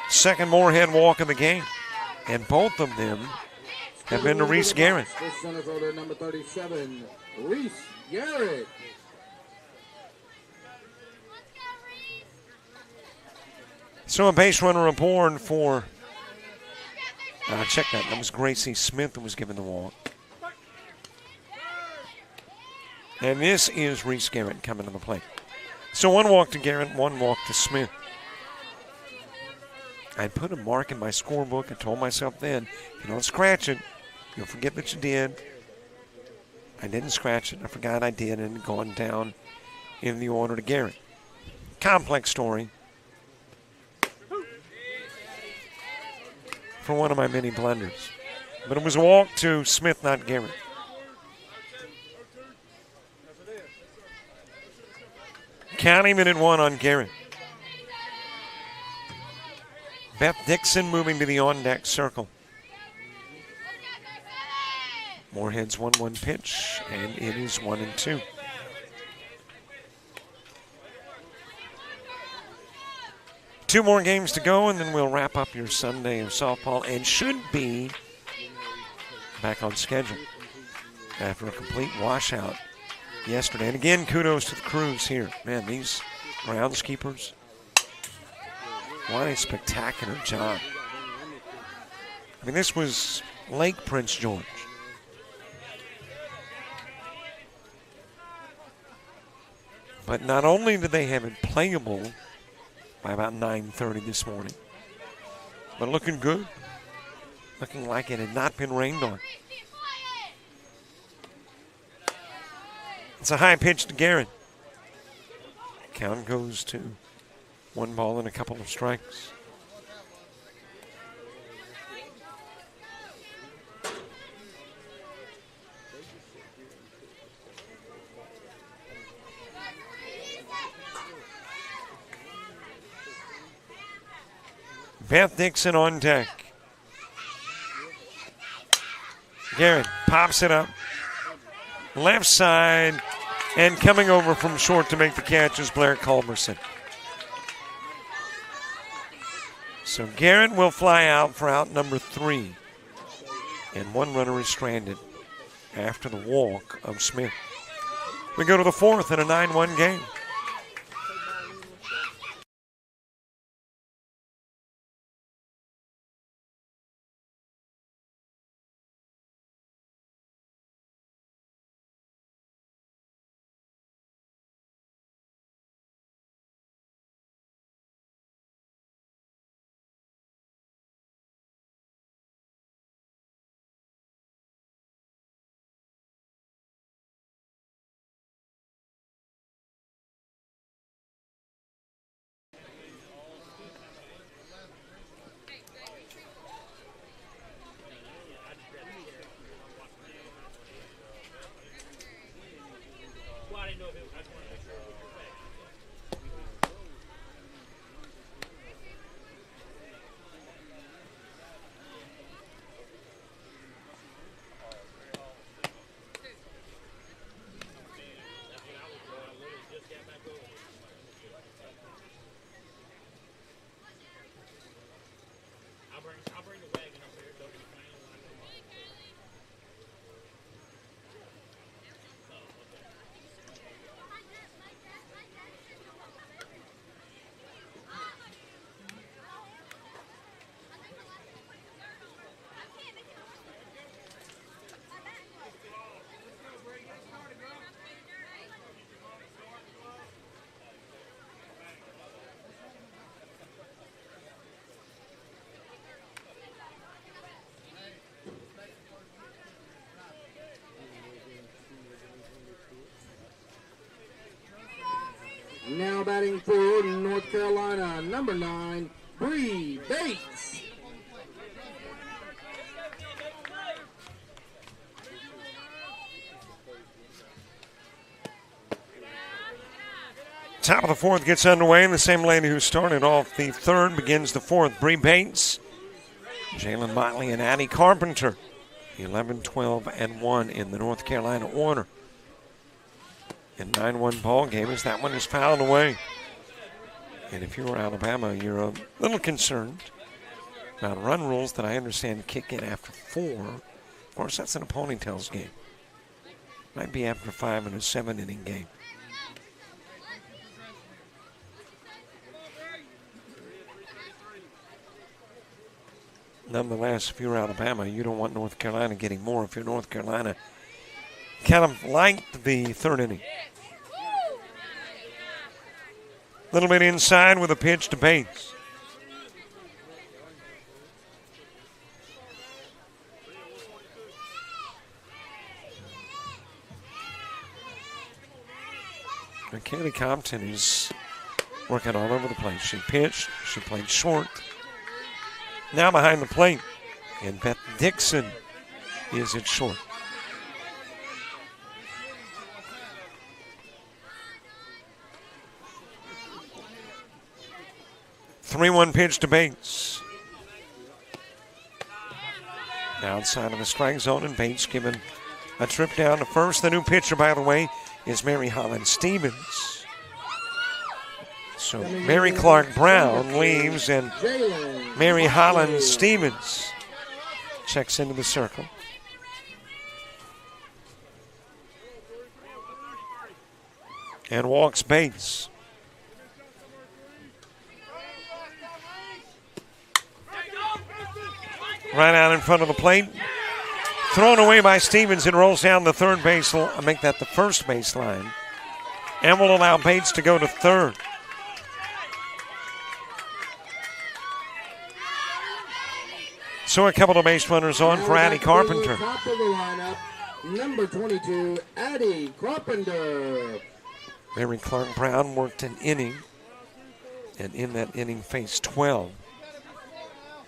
Second Moorhead walk of the game. And both of them have been to Reese Garrett. The center fielder, number 37, Reese Garrett. So a base runner aboard for, check that. That was Gracie Smith who was given the walk. And this is Reese Garrett coming to the plate. So 1 walk to Garrett, 1 walk to Smith. I put a mark in my scorebook. I told myself then, if you don't scratch it, you'll forget that you did. I didn't scratch it. I forgot I did and gone down in the order to Garrett. Complex story for one of my many blunders. But it was a walk to Smith, not Garrett. Counting minute 1 on Garrett. Beth Dixon moving to the on-deck circle. Moorhead's 1-1 pitch, and it is 1-2. Two more games to go, and then we'll wrap up your Sunday of softball, and should be back on schedule after a complete washout yesterday. And again, kudos to the crews here. Man, these groundskeepers, what a spectacular job. I mean, this was Lake Prince George. But not only did they have it playable by about 9:30 this morning, but looking good. Looking like it had not been rained on. It's a high pitch to Garrett. Count goes to 1 ball and a couple of strikes. Beth Dixon on deck. Garrett pops it up. Left side, and coming over from short to make the catch is Blair Culberson. So Garrett will fly out for out number 3. And 1 runner is stranded after the walk of Smith. We go to the 4th in a 9-1 game. batting for North Carolina, number 9, Bree Bates. Top of the fourth gets underway, and the same lady who started off the third begins the fourth. Bree Bates, Jalen Motley, and Addie Carpenter. 11, 12, and 1 in the North Carolina order. In 9-1 ball game as that one is fouled away. And if you're Alabama, you're a little concerned about run rules that I understand kick in after 4. Of course, that's in a ponytails game. Might be after 5 in a 7-inning game. Nonetheless, if you're Alabama, you don't want North Carolina getting more. If you're North Carolina, kind of liked the third inning. A little bit inside with a pitch to Bates. Kaylee Compton is working all over the place. She pitched, she played short. Now behind the plate, and Beth Dixon is at short. Three-one pitch to Bates. Outside of the strike zone, and Bates given a trip down to first. The new pitcher, by the way, is Mary Holland Stevens. So Mary Clark Brown leaves, and Mary Holland Stevens checks into the circle. And walks Bates. Right out in front of the plate. Thrown away by Stevens. It rolls down the third base, make that the first baseline. And will allow Bates to go to third. So a couple of base runners on for Addie Carpenter. Top of the lineup, number 22, Addie Carpenter. Mary Clark Brown worked an inning, and in that inning faced 12.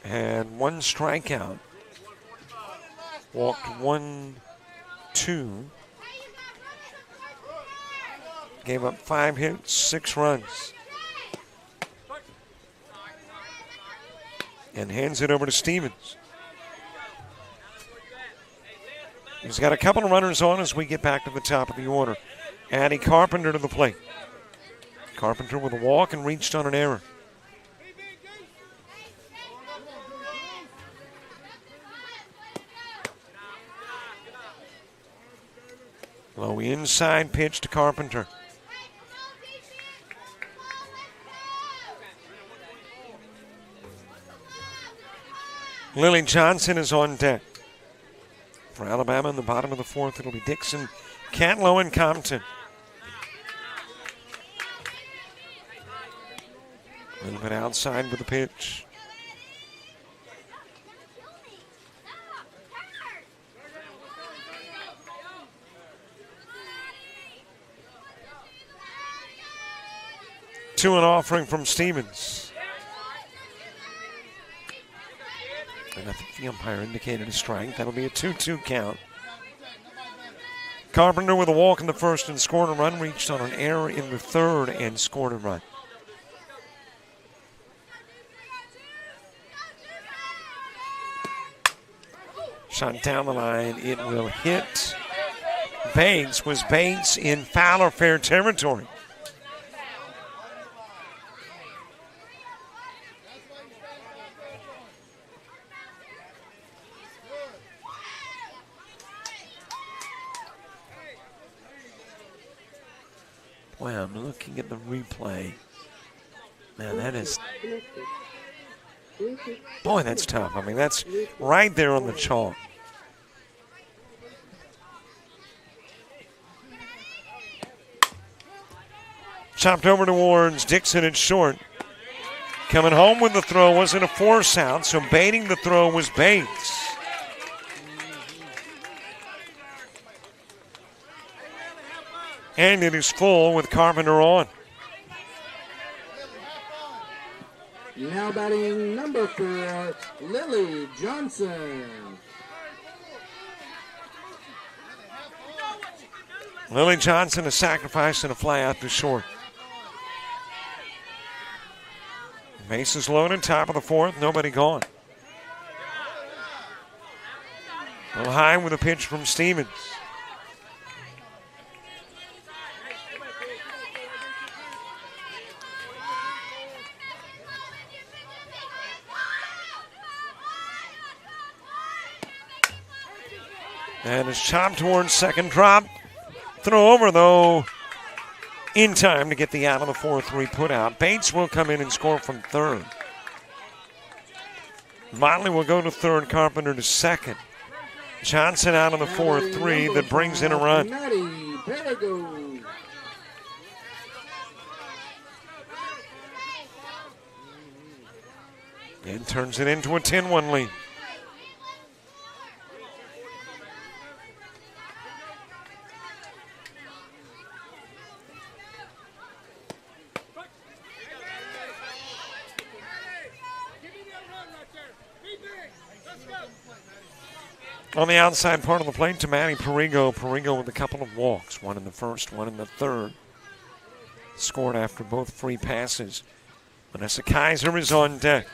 Had one strikeout. Walked 1, 2. Gave up 5 hits, 6 runs. And hands it over to Stevens. He's got a couple of runners on as we get back to the top of the order. Addie Carpenter to the plate. Carpenter with a walk and reached on an error. Low inside pitch to Carpenter. Lily Johnson is on deck. For Alabama in the bottom of the fourth, it'll be Dixon, Catlow, and Compton. A little bit outside with the pitch. Two an offering from Stevens. And I think the umpire indicated a strike. That'll be a 2-2 count. Carpenter with a walk in the first and scored a run. Reached on an error in the third and scored a run. Shot down the line. It will hit Bates. Was Bates in foul or fair territory? Boy, I'm looking at the replay. Man, that is... Boy, that's tough. I mean, that's right there on the chalk. Chopped over towards Dixon at short. Coming home with the throw wasn't a force out, so baiting the throw was Bates. And it is full with Carpenter on. Now batting number 4, Lily Johnson. Lily Johnson, a sacrifice and a fly out to short. Bases loaded, top of the 4th, nobody gone. A little high with a pitch from Stevens. And it's chopped towards second, drop. Throw over, though, in time to get the out of the 4-3 put out. Bates will come in and score from third. Motley will go to third, Carpenter to second. Johnson out of the 4-3 that brings in a run. And turns it into a 10-1 lead. On the outside part of the plate, to Manny Perigo. Perigo with a couple of walks, one in the first, one in the third. Scored after both free passes. Vanessa Kaiser is on deck.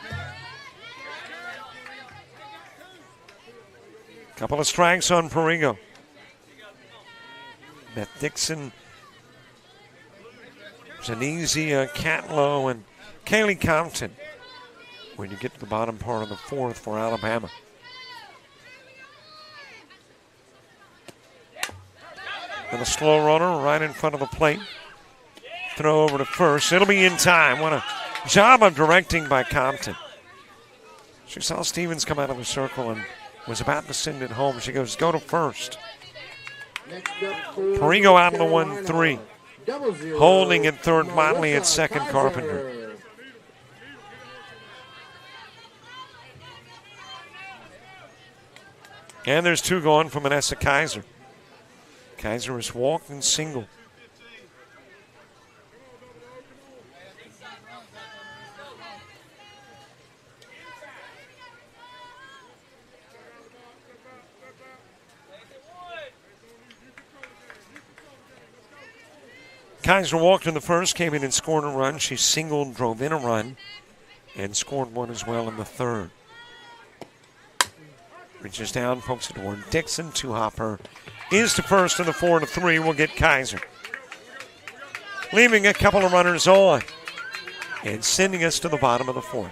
Couple of strikes on Perigo. Beth Dixon, Zanizia Catlow, and Kaylee Compton when you get to the bottom part of the 4th for Alabama. And a slow runner right in front of the plate. Throw over to first. It'll be in time. What a job of directing by Compton. She saw Stevens come out of the circle and was about to send it home. She goes, go to first. Perigo out of the 1-3. Holding at third, Motley at second, Carpenter. And there's 2 gone from Vanessa Kaiser. Kaiser has walked and singled. Kaiser walked in the first, came in and scored a run. She singled, drove in a run, and scored one as well in the third. Reaches down, pokes it toward Dixon. 2-hopper is to first, and the 4-3 will get Kaiser. Leaving a couple of runners on and sending us to the bottom of the 4th.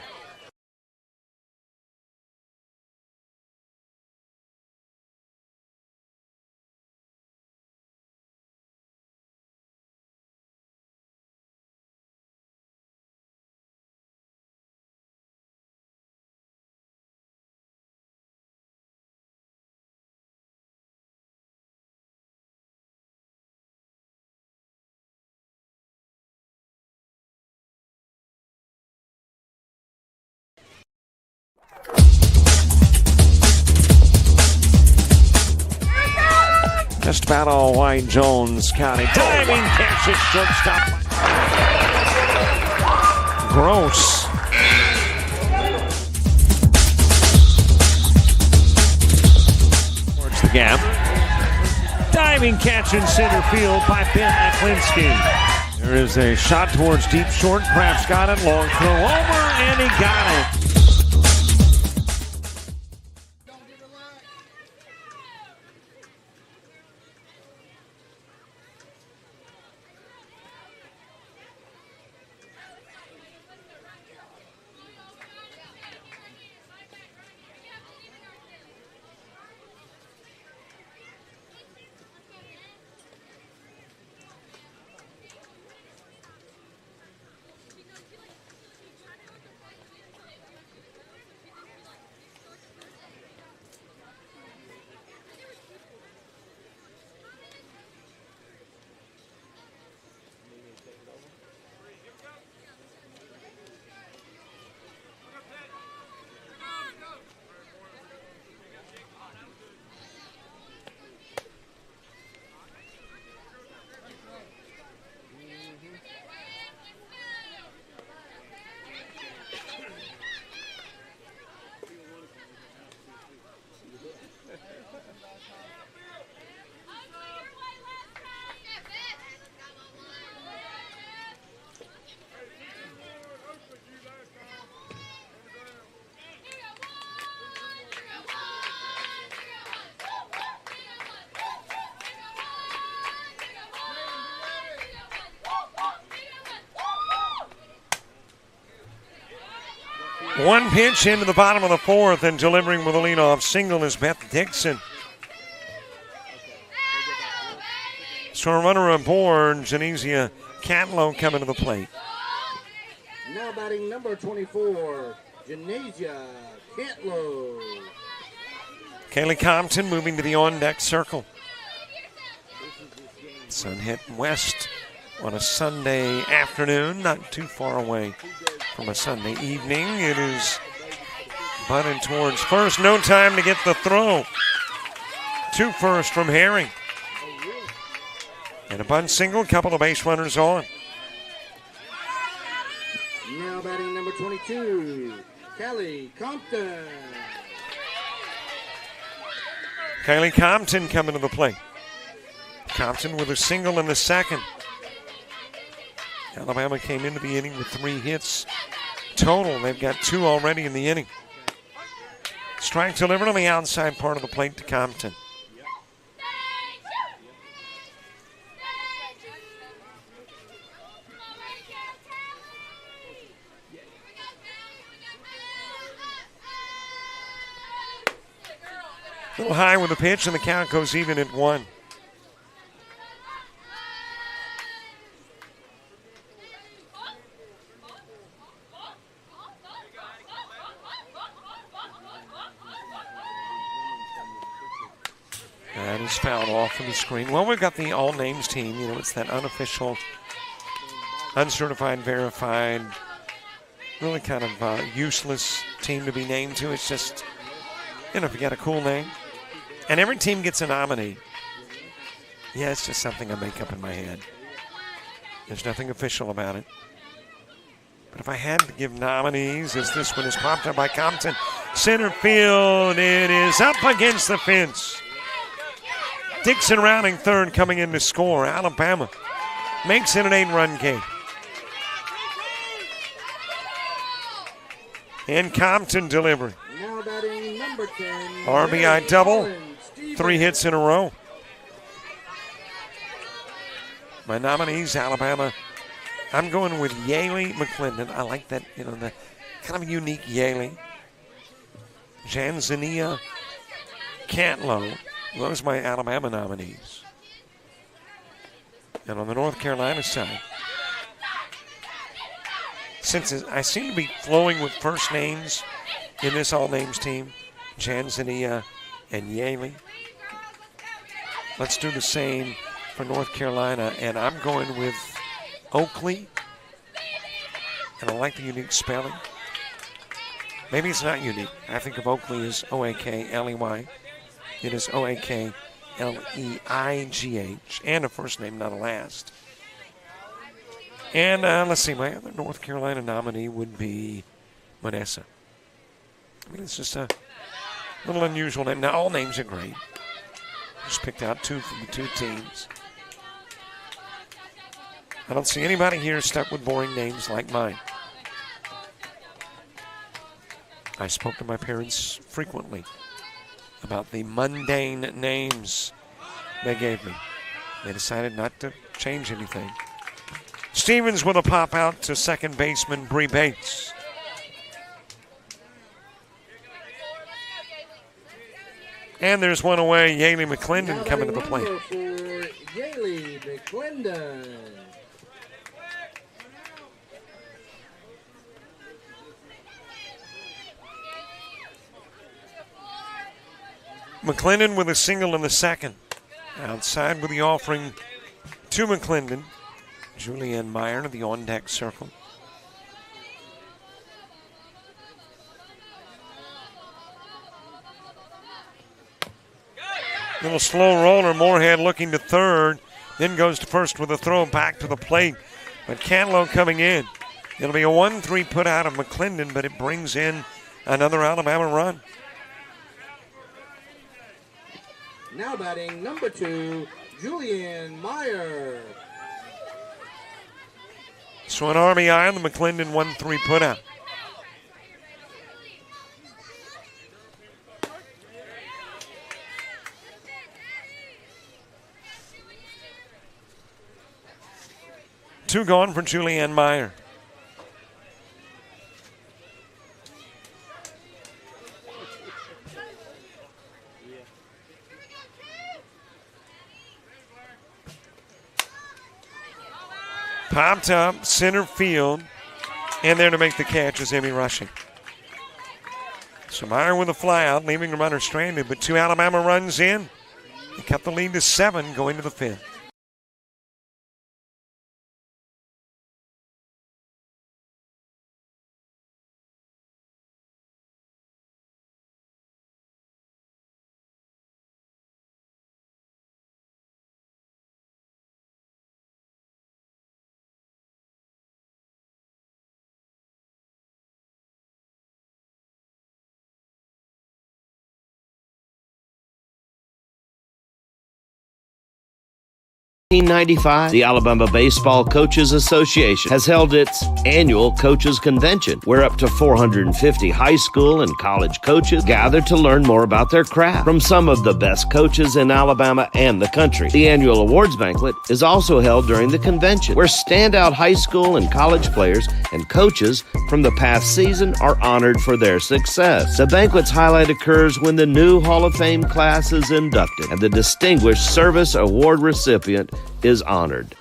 Just about all white, Jones County. Diving catch at shortstop. Gross. Towards the gap. Diving catch in center field by Ben Aklinski. There is a shot towards deep short. Kraft's got it. Long throw over, and he got it. One pitch into the bottom of the fourth, and delivering with a leadoff single is Beth Dixon. So a runner aboard, Genesia Catlow coming to the plate. Now batting number 24, Genesia Catlow. Kaylee Compton moving to the on-deck circle. Sun hitting west on a Sunday afternoon, not too far away from a Sunday evening. It is butted towards first. No time to get the throw. To first from Herring. And a bunt single, couple of base runners on. Now batting number 22, Kelly Compton. Kaylee Compton coming to the plate. Compton with a single in the second. Alabama came into the inning with 3 hits total. They've got 2 already in the inning. Strike delivered on the outside part of the plate to Compton. A little high with the pitch, and the count goes even at 1. That is fouled off of the screen. Well, we've got the all names team. You know, it's that unofficial, uncertified, verified, really kind of useless team to be named to. It's just, you know, if you got a cool name. And every team gets a nominee. Yeah, it's just something I make up in my head. There's nothing official about it. But if I had to give nominees, as this one is popped up by Compton, center field, it is up against the fence. Dixon rounding third, coming in to score. Alabama makes it an 8-run game. And Compton delivering. Now batting number 10, RBI double, 3 hits in a row. My nominees, Alabama, I'm going with Yaley McClendon. I like that, you know, the kind of unique Yaley. Janzania Catlow. Those are my Alabama nominees. And on the North Carolina side, since I seem to be flowing with first names in this all-names team, Janzania and Yaley, let's do the same for North Carolina. And I'm going with Oakley. And I like the unique spelling. Maybe it's not unique. I think of Oakley as O-A-K-L-E-Y. It is O-A-K-L-E-I-G-H. And a first name, not a last. And let's see, my other North Carolina nominee would be Vanessa. I mean, it's just a little unusual name. Now, all names are great. Just picked out 2 from the 2 teams. I don't see anybody here stuck with boring names like mine. I spoke to my parents frequently about the mundane names they gave me. They decided not to change anything. Stevens with a pop out to second baseman Bree Bates. And there's one away, Yaley McClendon coming to the plate. Yaley McClendon. McClendon with a single in the second. Outside with the offering to McClendon. Julianne Meyer to the on-deck circle. Little slow roller, Moorhead looking to third, then goes to first with a throw back to the plate. But Catlow coming in. It'll be a 1-3 put out of McClendon, but it brings in another Alabama run. Now batting number 2, Julianne Meyer. So an RBI on the McClendon 1-3 put out. Two gone for Julianne Meyer. Popped up, center field, and there to make the catch is Emmy Rushing. So Meyer with a fly out, leaving the runner stranded, but 2 Alabama runs in. They cut the lead to 7 going to the 5th. In 1995, the Alabama Baseball Coaches Association has held its annual Coaches Convention, where up to 450 high school and college coaches gather to learn more about their craft from some of the best coaches in Alabama and the country. The annual awards banquet is also held during the convention, where standout high school and college players and coaches from the past season are honored for their success. The banquet's highlight occurs when the new Hall of Fame class is inducted and the Distinguished Service Award recipient is honored.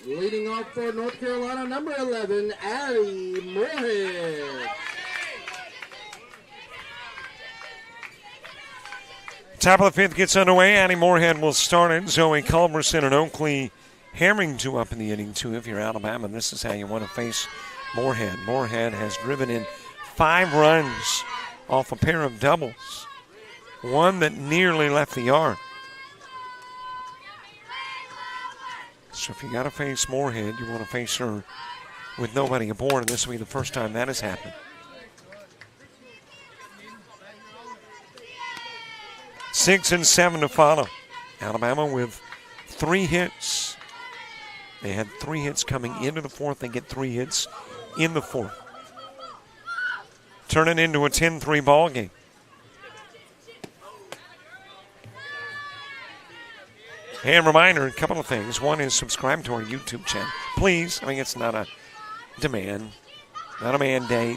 Leading off for North Carolina, number 11, Addie Moorhead. Top of the 5th gets underway. Addie Moorhead will start it. Zoe Culberson and Oakley Harrington up in the inning, too. If you're Alabama, this is how you want to face Moorhead. Moorhead has driven in 5 runs off a pair of doubles, one that nearly left the yard. So if you got to face Moorhead, you want to face her with nobody aboard, and this will be the first time that has happened. Six and 7 to follow. Alabama with 3 hits. They had 3 hits coming into the 4th. They get 3 hits in the 4th. Turn it into a 10-3 ball game. And reminder, a couple of things. One is subscribe to our YouTube channel. Please, I mean, it's not a demand, not a mandate,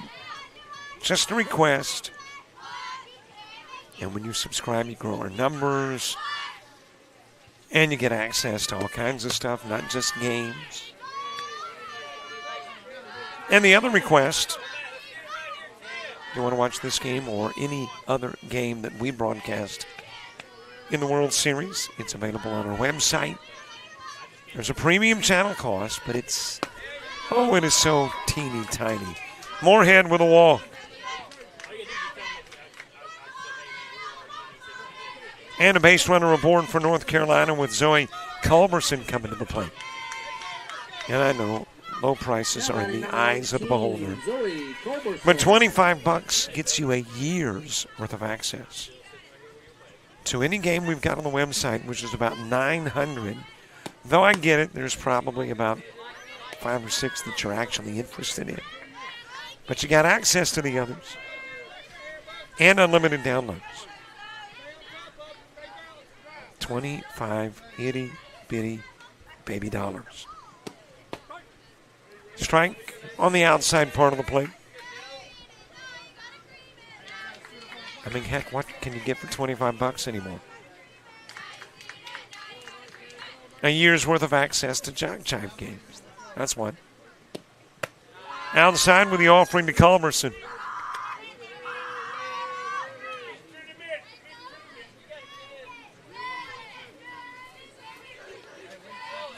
just a request. And when you subscribe, you grow our numbers. And you get access to all kinds of stuff, not just games. And the other request, you want to watch this game or any other game that we broadcast in the World Series, it's available on our website. There's a premium channel cost, but it's, it is so teeny tiny. Moorhead with a walk. And a base runner aboard for North Carolina with Zoe Culberson coming to the plate. And I know low prices are in the eyes of the beholder, but $25 gets you a year's worth of access to any game we've got on the website, which is about 900. Though I get it, there's probably about 5 or 6 that you're actually interested in. But you got access to the others and unlimited downloads. 25 itty-bitty baby dollars. Strike on the outside part of the plate. I mean, heck, what can you get for 25 bucks anymore? A year's worth of access to JockJive games. That's what. Outside with the offering to Culberson.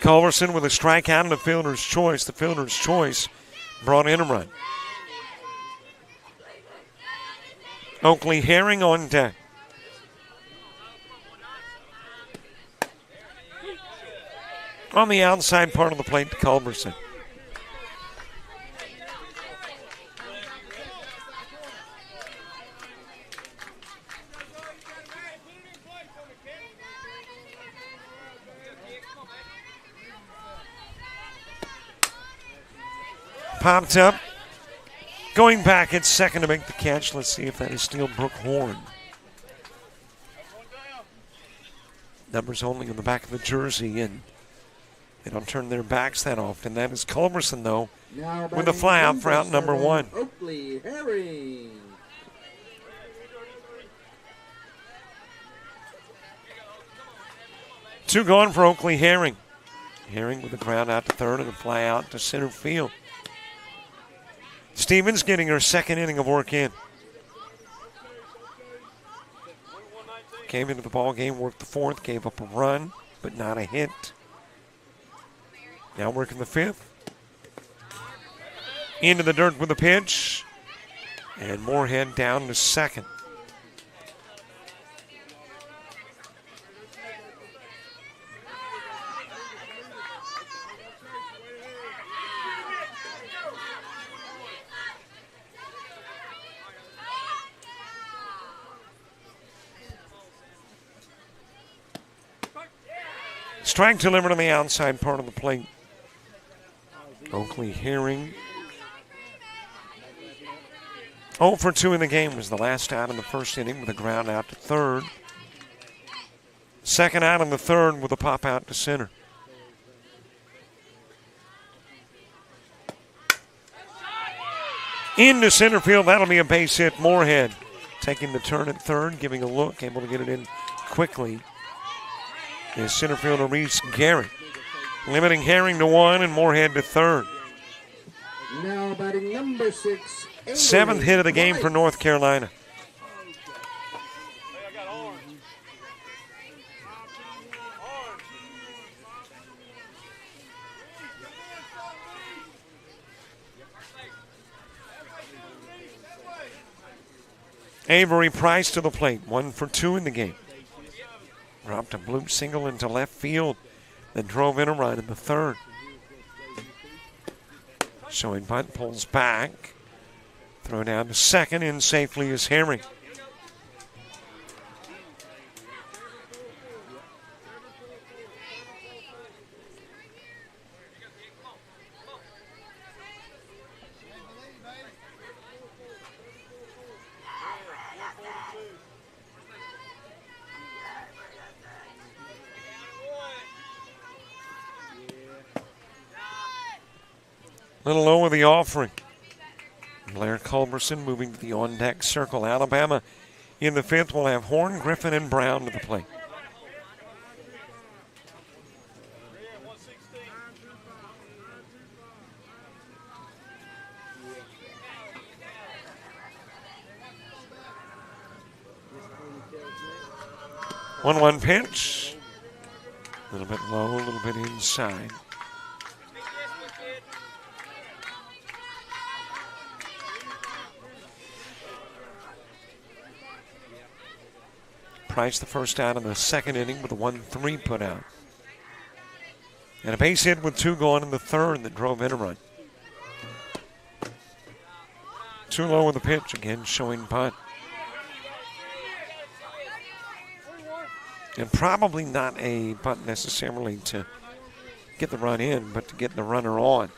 Culberson with a strikeout and a fielder's choice. The fielder's choice brought in a run. Oakley Herring on deck. On the outside part of the plate to Culberson. Popped up. Going back at second to make the catch. Let's see if that is still Brooke Horn. Numbers only on the back of the jersey, and they don't turn their backs that often. That is Culberson, though, with a fly out for out number one. Oakley Herring. Two gone for Oakley Herring. Herring with a ground out to third and a fly out to center field. Stevens getting her second inning of work in. Came into the ball game, worked the fourth, gave up a run, but not a hit. Now working the fifth. Into the dirt with a pitch. And Moorhead down to second. Strike delivered on the outside part of the plate. Oakley Herring. 0 for 2 in the game was the last out in the first inning with a ground out to third. Second out in the third with a pop out to center. Into center field, that'll be a base hit. Moorhead taking the turn at third, giving a look, able to get it in quickly. Is center fielder Reese Garrett. Limiting Herring to one and Moorhead to third. Now batting number 6. Seventh hit of the game for North Carolina. Avery Price to the plate. 1 for 2 in the game. Dropped a bloop single into left field that drove in a run in the third. Showing bunt, pulls back. Throw down to second, in safely is Herring. Little low with the offering. Blair Culberson moving to the on-deck circle. Alabama in the fifth will have Horn, Griffin, and Brown to the plate. One pitch. A little bit low, a little bit inside. Price the first out in the second inning with a 1-3 put out. And a base hit with 2 gone in the third that drove in a run. Too low with the pitch, again showing bunt. And probably not a bunt necessarily to get the run in, but to get the runner on.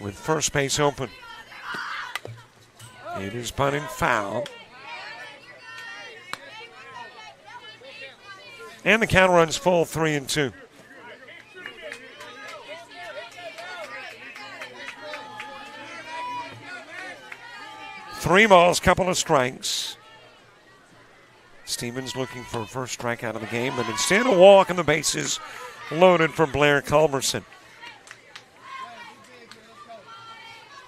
With first base open. It is bunting foul. And the count runs full, 3-2. Three balls, couple of strikes. Stevens looking for a first strikeout of the game, but instead a walk and the bases loaded for Blair Culberson.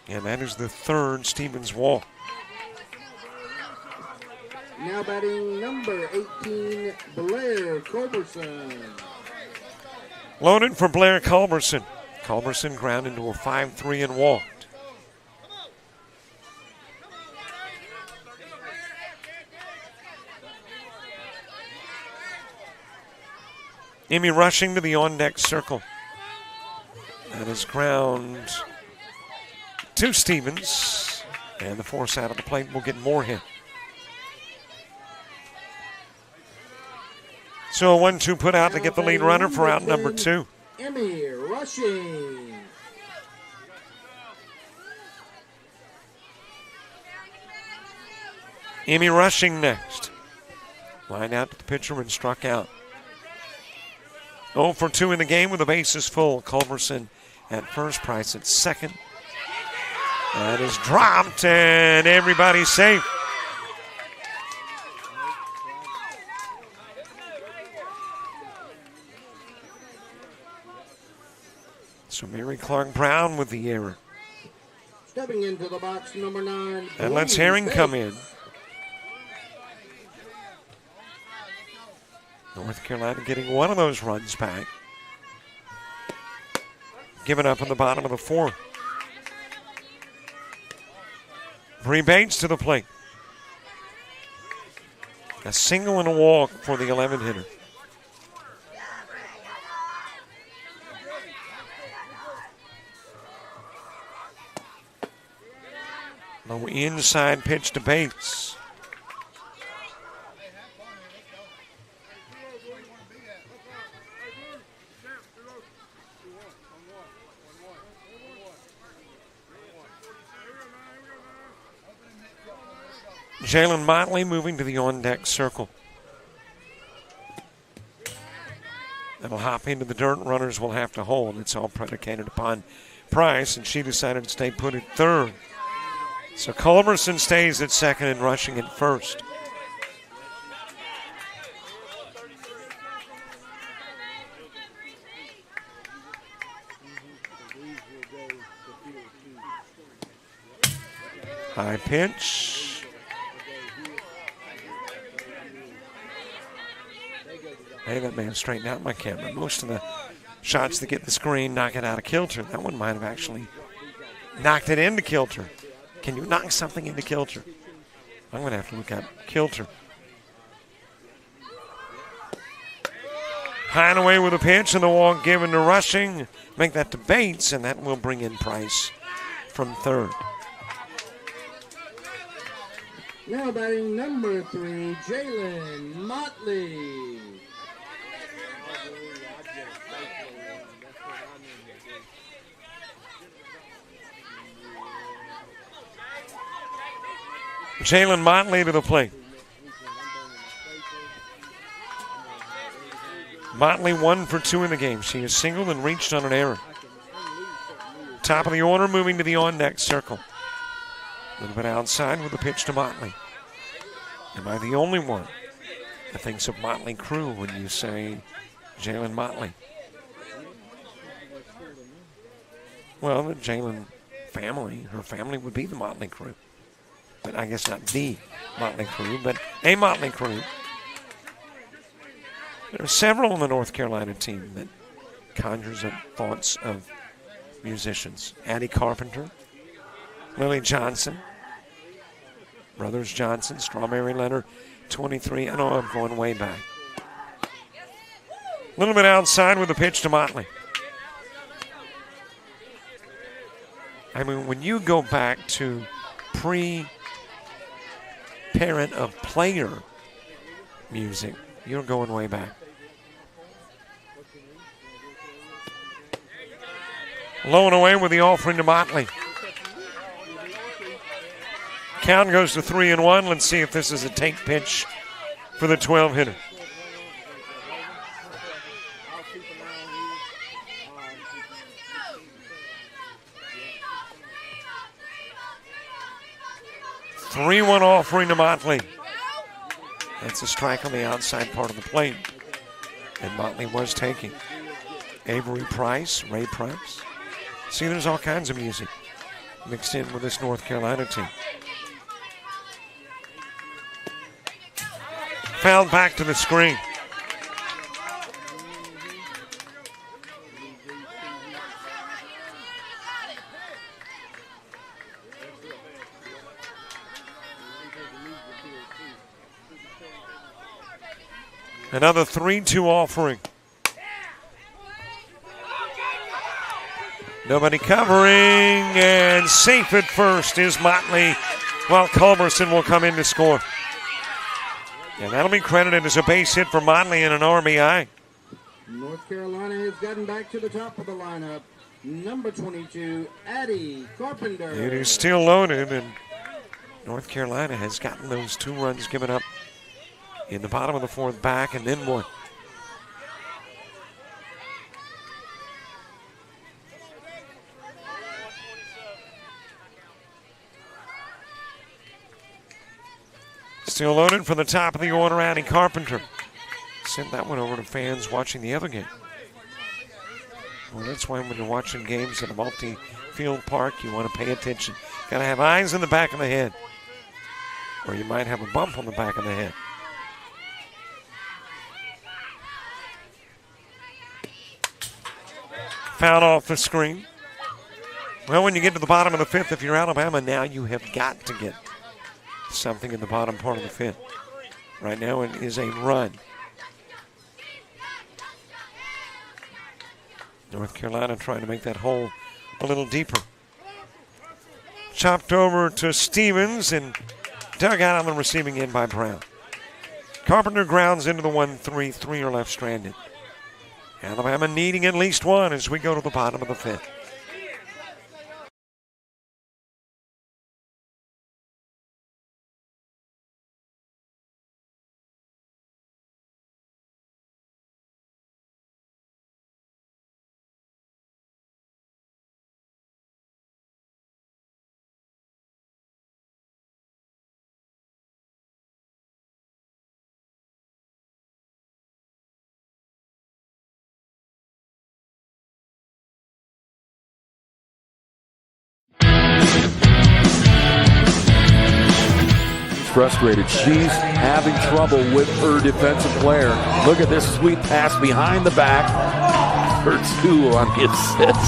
And that is the third Stevens walk. Now batting number 18, Blair Culberson. Loaded for Blair Culberson. Culberson ground into a 5-3 and walked. Emmy rushing to the on-deck circle. That is ground to Stevens. And the force out of the plate will get more hit. So a 1-2 put out to get the lead runner for out number 2. Emmy rushing. Emmy rushing next. Line out to the pitcher and struck out. 0 for 2 in the game with the bases full. Culberson at first, Price at second. That is dropped and everybody's safe. So Mary Clark Brown with the error. Stepping into the box, number 9. And lets Herring come in. North Carolina getting one of those runs back. Given up in the bottom of the 4th. Bree Bates to the plate. A single and a walk for the 11-hitter. Low inside pitch to Bates. Jalen Motley moving to the on-deck circle. That'll hop into the dirt. Runners will have to hold. It's all predicated upon Price, and she decided to stay put at third. So Culberson stays at second and rushing at first. High pitch. Hey, that man straightened out my camera. Most of the shots that get the screen knock it out of kilter. That one might have actually knocked it into kilter. Can you knock something into kilter? I'm going to have to look at kilter. High and away with a pitch and the walk given to Rushing. Make that to Bates, and that will bring in Price from third. Now batting number 3, Jalen Motley. Jalen Motley to the plate. Motley 1 for 2 in the game. She has singled and reached on an error. Top of the order, moving to the on-deck circle. A little bit outside with the pitch to Motley. Am I the only one that thinks of Motley Crew when you say Jalen Motley? Well, the Jalen family, her family would be the Motley Crew. But I guess not the Motley Crew, but a Motley Crew. There are several on the North Carolina team that conjures up thoughts of musicians. Addie Carpenter, Lily Johnson, Brothers Johnson, Strawberry Leonard, 23. I know I'm going way back. A little bit outside with a pitch to Motley. I mean, when you go back to parent of player music, you're going way back. Low and away with the offering to Motley. Count goes to 3-1. Let's see if this is a take pitch for the 12-hitter. 3-1 offering to Motley. That's a strike on the outside part of the plate. And Motley was taking. Avery Price, Ray Price. See, there's all kinds of music mixed in with this North Carolina team. Fouled back to the screen. Another 3-2 offering. Nobody covering, and safe at first is Motley, while Culberson will come in to score. And that'll be credited as a base hit for Motley and an RBI. North Carolina has gotten back to the top of the lineup. Number 22, Addie Carpenter. It is still loaded, and North Carolina has gotten those 2 runs given up in the bottom of the 4th back, and then 1. Still loaded for the top of the order, Addie Carpenter. Sent that one over to fans watching the other game. Well, that's why when you're watching games at a multi-field park, you want to pay attention. Got to have eyes in the back of the head, or you might have a bump on the back of the head. Foul off the screen. Well, when you get to the bottom of the 5th, if you're Alabama now, you have got to get something in the bottom part of the 5th. Right now it is a run. North Carolina trying to make that hole a little deeper. Chopped over to Stevens and dug out on the receiving end by Brown. Carpenter grounds into the 1-3. 3 are left stranded. Alabama needing at least 1 as we go to the bottom of the 5th. Frustrated. She's having trouble with her defensive player. Look at this sweet pass behind the back for 2 on the assist.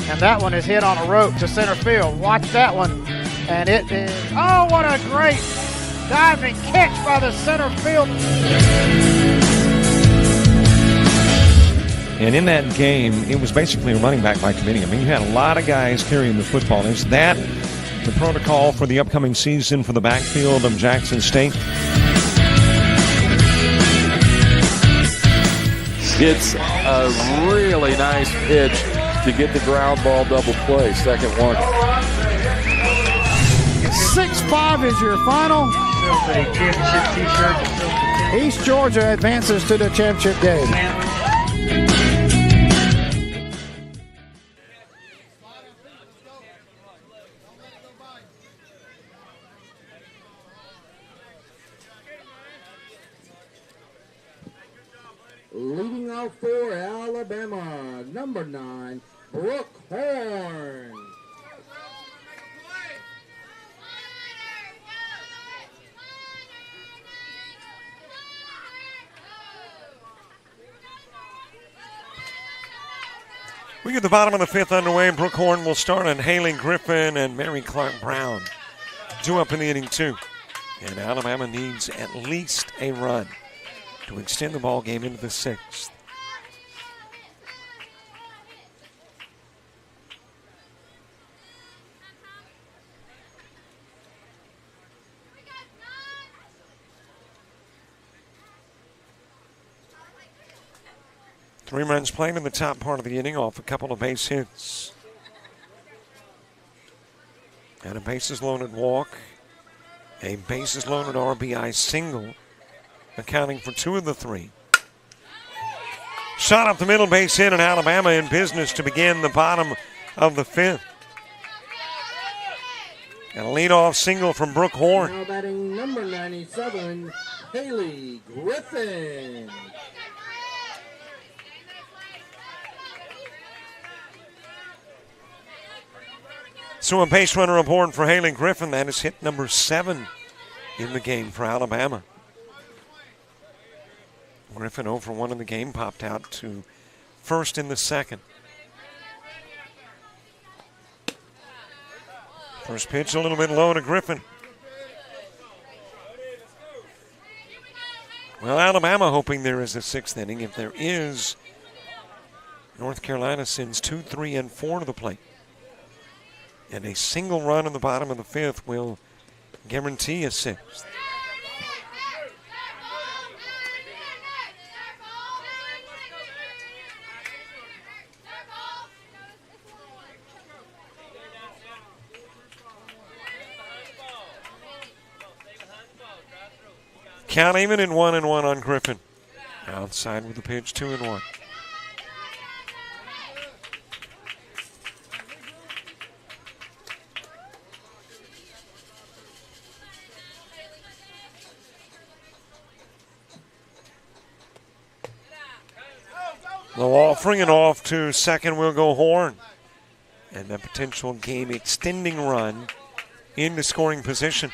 And that one is hit on a rope to center field. Watch that one. And it is, oh, what a great diving catch by the center field. And in that game, it was basically a running back by committee. I mean, you had a lot of guys carrying the football. Is that the protocol for the upcoming season for the backfield of Jackson State? It's a really nice pitch to get the ground ball double play. Second one. 6-5 is your final. East Georgia advances to the championship game. Leading off for Alabama, number 9, Brooke Horn. We get the bottom of the 5th underway. Brooke Horn will start on Haley Griffin and Mary Clark Brown. 2 up in the inning, 2. And Alabama needs at least a run to extend the ball game into the 6th. Three runs played in the top part of the inning off a couple of base hits. And a bases loaded walk. A bases loaded RBI single, accounting for 2 of the 3. Shot up the middle, base hit, and Alabama in business to begin the bottom of the 5th. And a leadoff single from Brooke Horn. Now batting number 97, Haley Griffin. So a base runner aboard for Haley Griffin. That is hit number 7 in the game for Alabama. Griffin 0 for 1 in the game, popped out to first in the second. First pitch a little bit low to Griffin. Well, Alabama hoping there is a 6th inning. If there is, North Carolina sends 2, 3, and 4 to the plate. And a single run in the bottom of the 5th will guarantee a 6th. Count even in 1-1 on Griffin. Outside with the pitch, 2-1. Low offering and off to second will go Horn. And a potential game extending run into scoring position.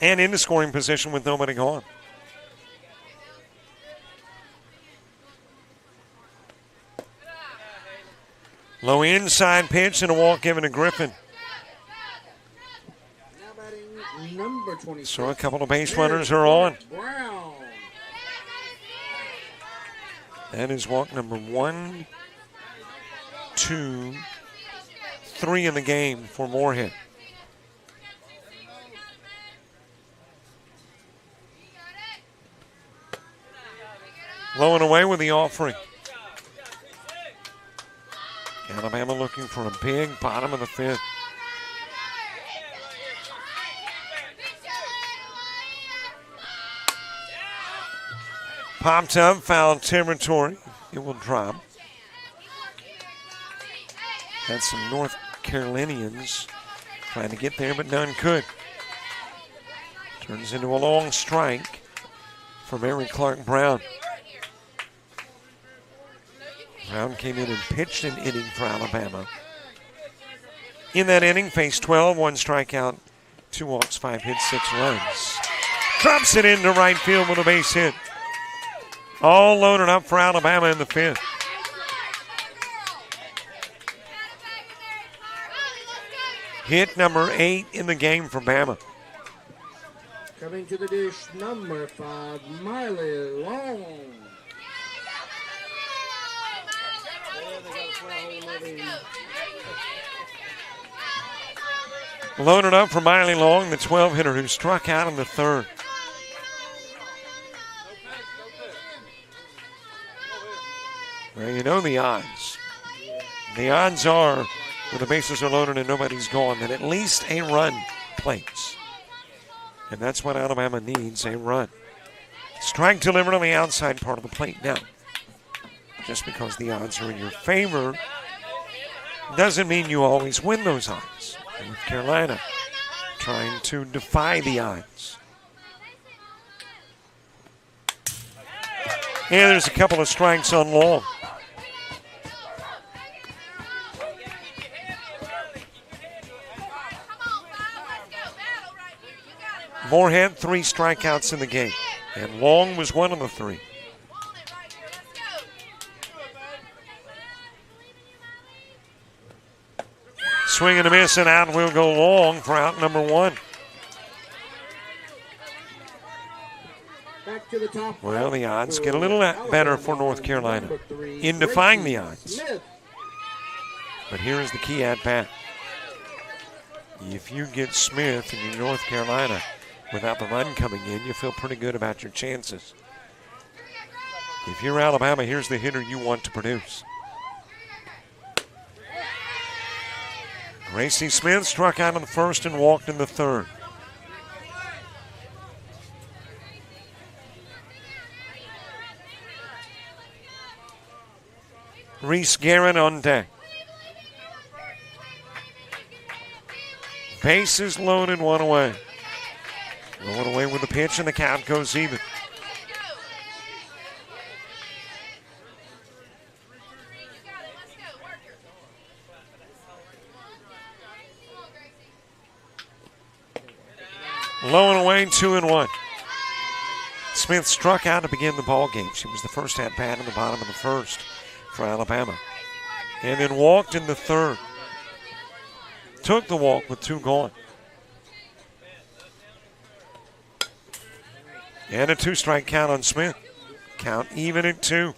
And into scoring position with nobody gone. Low inside pitch and a walk given to Griffin. Now batting number 26. So a couple of base runners are on. Brown. That is walk number 1, 2, 3 in the game for Moorhead. Low and away with the offering. Alabama looking for a big bottom of the 5th. Popped up, foul territory. It will drop. Had some North Carolinians trying to get there, but none could. Turns into a long strike for Mary Clark Brown. Brown came in and pitched an inning for Alabama. In that inning, faced 12, 1 strikeout, 2 walks, 5 hits, 6 runs. Drops it into right field with a base hit. All loaded up for Alabama in the 5th. Hit number 8 in the game for Bama. Coming to the dish, number 5, Miley Long. Loaded up for Miley Long, the 12-hitter who struck out in the 3rd. Well, you know the odds. The odds are, when the bases are loaded and nobody's gone, that at least a run plays. And that's what Alabama needs, a run. Strike delivered on the outside part of the plate. Now, just because the odds are in your favor doesn't mean you always win those odds. North Carolina trying to defy the odds. And there's a couple of strikes on Long. Moorhead, 3 strikeouts in the game. And Long was one of the 3. Swing and a miss, and out will go Long for out number 1. Back to the top. Well, the odds get a little better for North Carolina in defying the odds. But here is the key at bat. If you get Smith and you're North Carolina without the run coming in, you feel pretty good about your chances. If you're Alabama, here's the hitter you want to produce. Gracie Smith struck out in the 1st and walked in the 3rd. Reese Garrett on deck. Bases loaded, one away. One away with the pitch, and the count goes even. Low and away, 2-1. Smith struck out to begin the ball game. She was the first at bat in the bottom of the first for Alabama. And then walked in the third. Took the walk with 2 gone. And a 2-strike count on Smith. Count even at 2.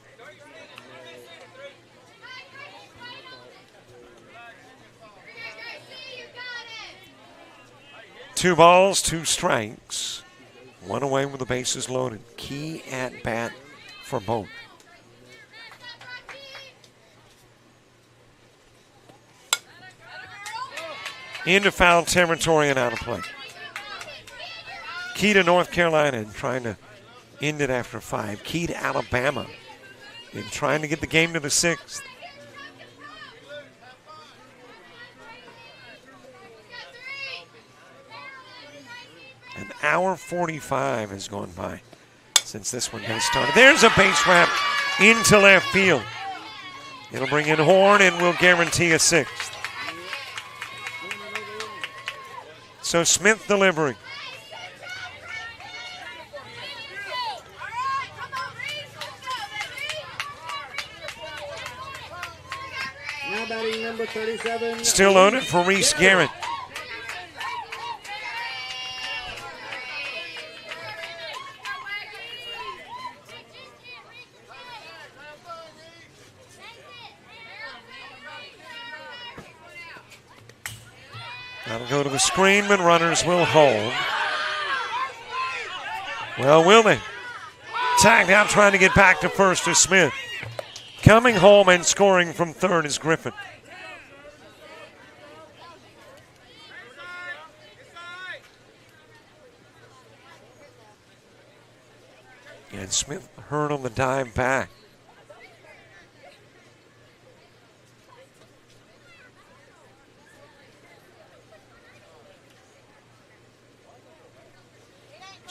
Two balls, 2 strikes. One away with the bases loaded. Key at bat for both. Into foul territory and out of play. Key to North Carolina and trying to end it after 5. Key to Alabama in trying to get the game to the 6th. An hour 45 has gone by since this one has started. There's a base wrap into left field. It'll bring in Horn and will guarantee a 6th. So Smith delivering. Now batting number 37. Still loaded for Reese Garrett. That'll go to the screen, but runners will hold. Well, will they? Tagged out trying to get back to first is Smith. Coming home and scoring from third is Griffin. And Smith hurt on the dive back.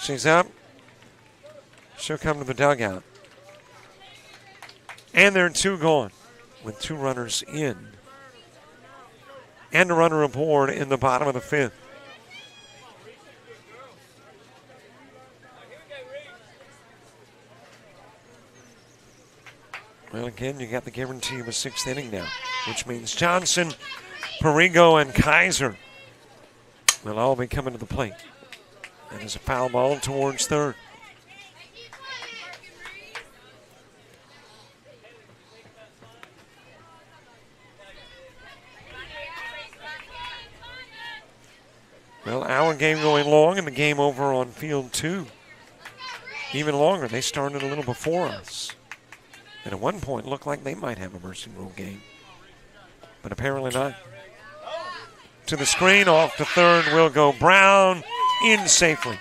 She's up. She'll come to the dugout. And there are 2 gone with 2 runners in. And a runner aboard in the bottom of the 5th. Well, again, you got the guarantee of a 6th inning now, which means Johnson, Perigo, and Kaiser will all be coming to the plate. That is a foul ball towards third. Well, our game going long and the game over on field 2. Even longer. They started a little before us. And at one point, it looked like they might have a mercy rule game. But apparently not. To the screen, off to third will go Brown. In safely.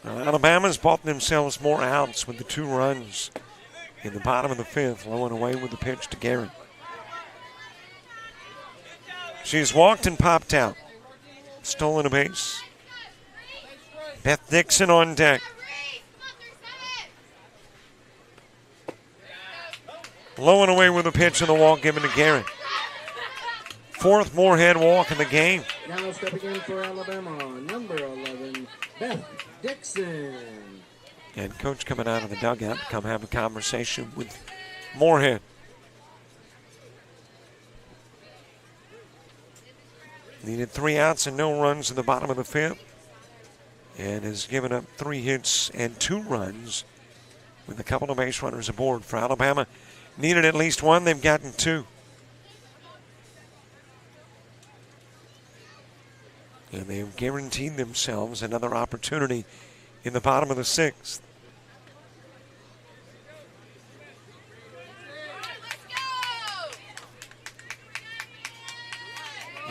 Now, Alabama's bought themselves more outs with the 2 runs in the bottom of the 5th, low and away with the pitch to Garrett. She's walked and popped out. Stolen a base. Beth Dixon on deck. Low and away with a pitch and the walk given to Garrett. 4th Moorhead walk in the game. Now stepping in for Alabama, number 11, Beth Dixon. And coach coming out of the dugout to come have a conversation with Moorhead. Needed 3 outs and no runs in the bottom of the 5th. And has given up 3 hits and 2 runs with a couple of base runners aboard for Alabama. Needed at least 1. They've gotten 2. And they've guaranteed themselves another opportunity in the bottom of the 6th.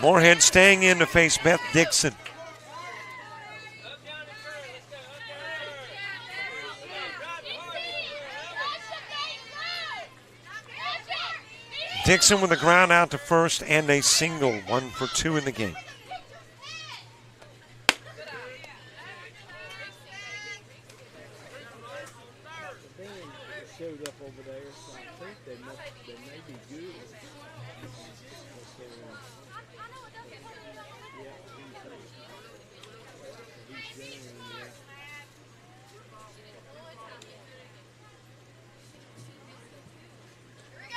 Moorhead staying in to face Beth Dixon. Dixon with a ground out to first and a single, 1 for 2 in the game. Showed up over there, so I think they may be good.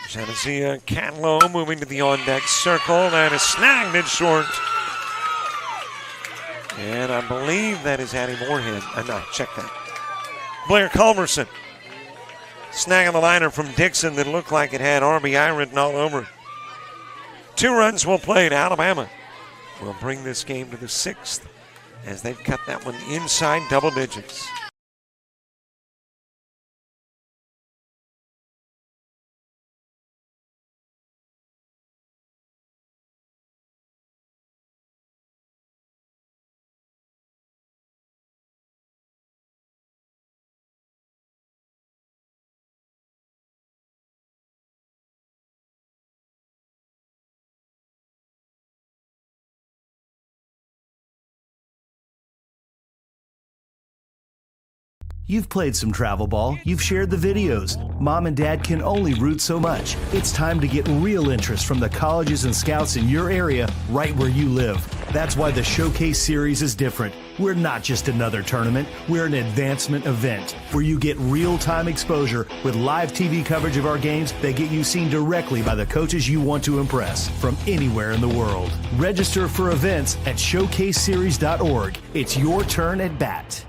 Genesia Catlow moving to the on-deck circle. That is snagged it short. And I believe that is Addie Moorhead. No, check that. Blair Culberson snagging the liner from Dixon that looked like it had RBI written all over it. 2 runs will play. Alabama will bring this game to the 6th as they've cut that one inside double digits. You've played some travel ball, you've shared the videos. Mom and Dad can only root so much. It's time to get real interest from the colleges and scouts in your area, right where you live. That's why the Showcase Series is different. We're not just another tournament, we're an advancement event where you get real-time exposure with live TV coverage of our games that get you seen directly by the coaches you want to impress from anywhere in the world. Register for events at showcaseseries.org. It's your turn at bat.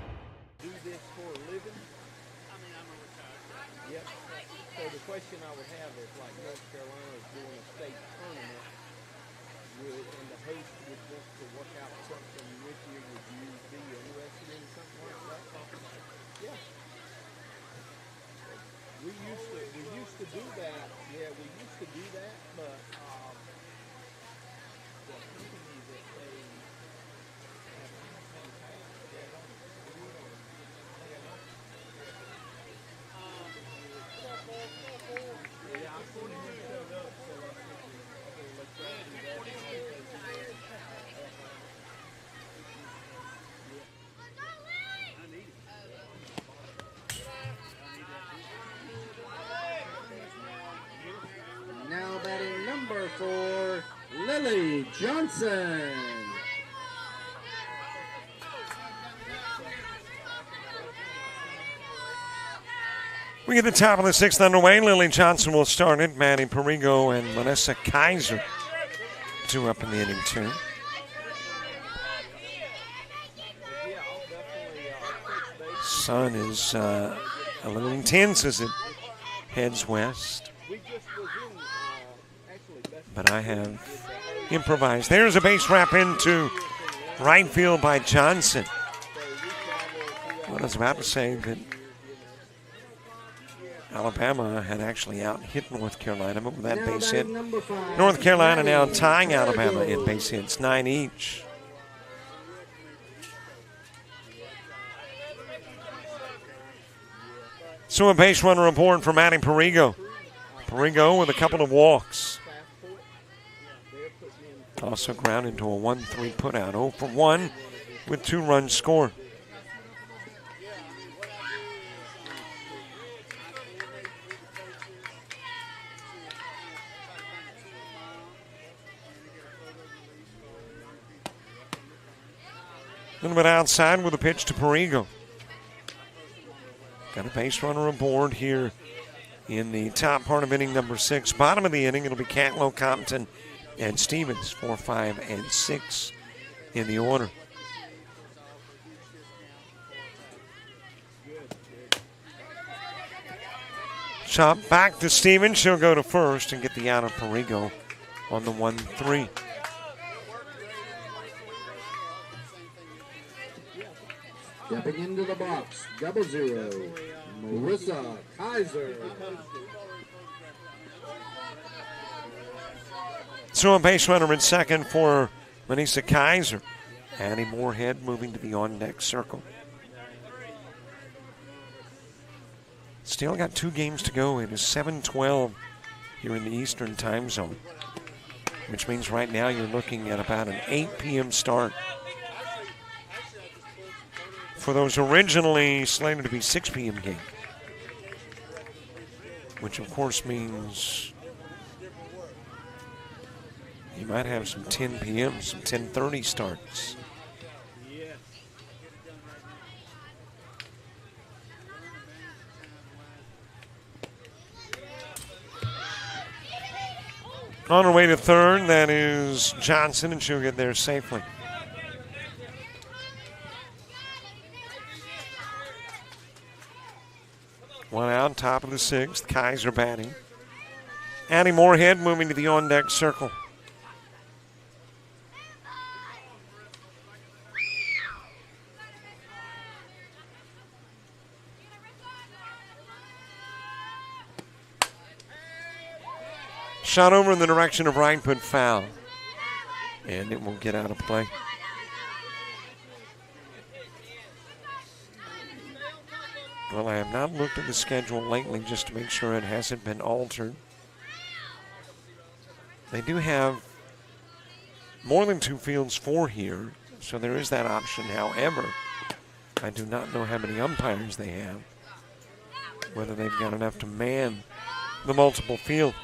Now batting number 4, Lily Johnson. We get the top of the 6th underway. Lily Johnson will start it. Maddie Perigo and Vanessa Kaiser 2 up in the inning 2. Sun is a little intense as it heads west. But I have improvised. There's a base wrap into right field by Johnson. Well, I was about to say that Alabama had actually out-hit North Carolina, but with that base hit, North Carolina now tying Alabama in base hits, 9 each. So a base runner aboard for Maddie Perigo. Perigo with a couple of walks. Also ground into a 1-3 putout. 0 for 1 with 2 runs scored. A little bit outside with a pitch to Perigo. Got a base runner aboard here in the top part of inning number 6. Bottom of the inning, it'll be Catlow, Compton, and Stevens, 4, 5, and 6 in the order. Chop back to Stevens. She'll go to first and get the out of Perigo on the 1-3. Stepping into the box, 0-0, Marissa Kaiser. So a base runner in second for Vanessa Kaiser. Addie Moorhead moving to the on-deck circle. Still got 2 games to go. It is 7-12 here in the Eastern time zone, which means right now you're looking at about an 8 p.m. start for those originally slated to be 6 p.m. games, which of course means you might have some 10 p.m., some 10:30 starts. On her way to third, that is Johnson, and she'll get there safely. One out, top of the sixth. Kaiser batting. Addie Moorhead moving to the on-deck circle. Shot over in the direction of right, but foul. And it will get out of play. Well, I have not looked at the schedule lately just to make sure it hasn't been altered. They do have more than 2 fields for here, so there is that option. However, I do not know how many umpires they have, whether they've got enough to man the multiple fields.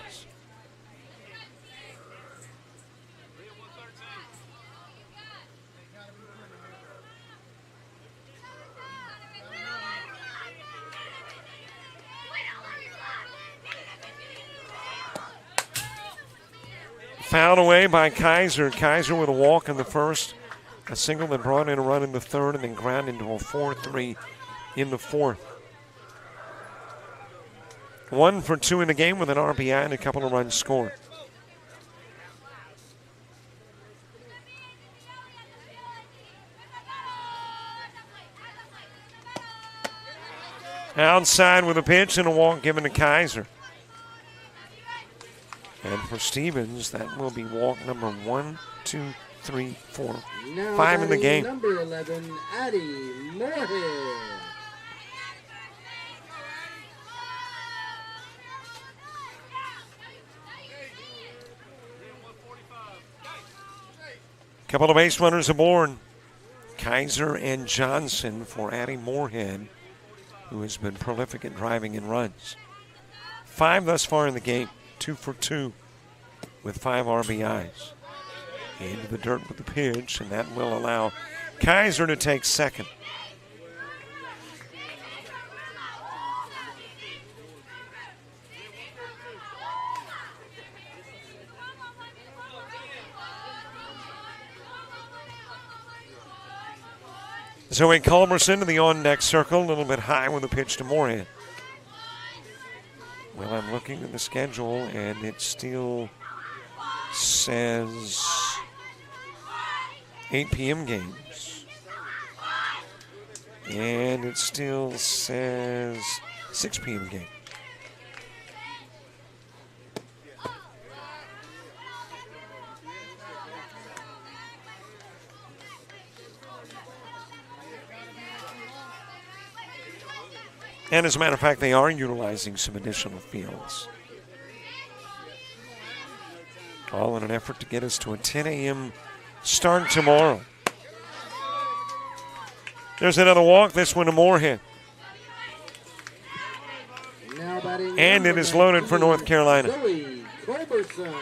Fouled away by Kaiser. Kaiser with a walk in the first, a single that brought in a run in the third, and then ground into a 4-3 in the fourth. 1 for 2 in the game with an RBI and a couple of runs scored. Outside with a pitch and a walk given to Kaiser. And for Stevens, that will be walk number 1, 2, 3, 4, now 5 in the game. Number 11, Addie Moorhead. Couple of base runners aboard. Kaiser and Johnson for Addie Moorhead, who has been prolific at driving in runs. 5 thus far in the game. 2 for 2 with 5 RBIs. Into the dirt with the pitch, and that will allow Kaiser to take second. Zoe Culberson to the on-deck circle, a little bit high with a pitch to Moorhead. Well, I'm looking at the schedule, and it still says 8 p.m. games. And it still says 6 p.m. game. And as a matter of fact, they are utilizing some additional fields. All in an effort to get us to a 10 a.m. start tomorrow. There's another walk, this one to Moorhead. And it is loaded for North Carolina. Zoe Culberson.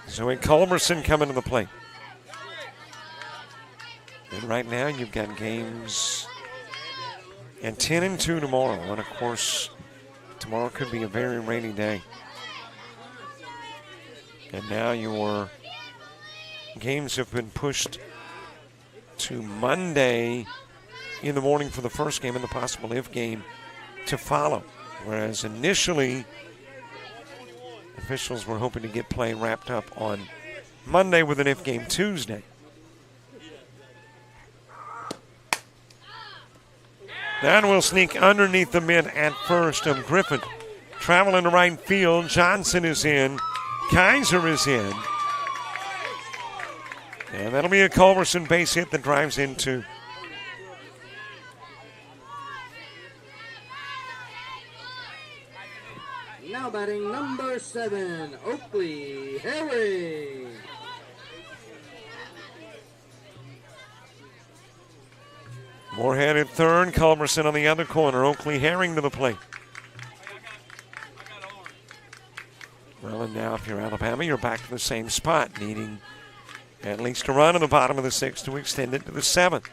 Zoe Culberson coming to the plate. And right now you've got games and 10 and 2 tomorrow. And of course, tomorrow could be a very rainy day. And now your games have been pushed to Monday in the morning for the first game and the possible if game to follow. Whereas initially, officials were hoping to get play wrapped up on Monday with an if game Tuesday. That will sneak underneath the mid at first of Griffin. Traveling to right field. Johnson is in. Kaiser is in. And that'll be a Culberson base hit that drives into Now batting number 7, Oakley Herring. Moorhead at third, Culberson on the other corner. Oakley Herring to the plate. Well, and now if you're Alabama, you're back to the same spot, needing at least a run in the bottom of the 6th to extend it to the 7th.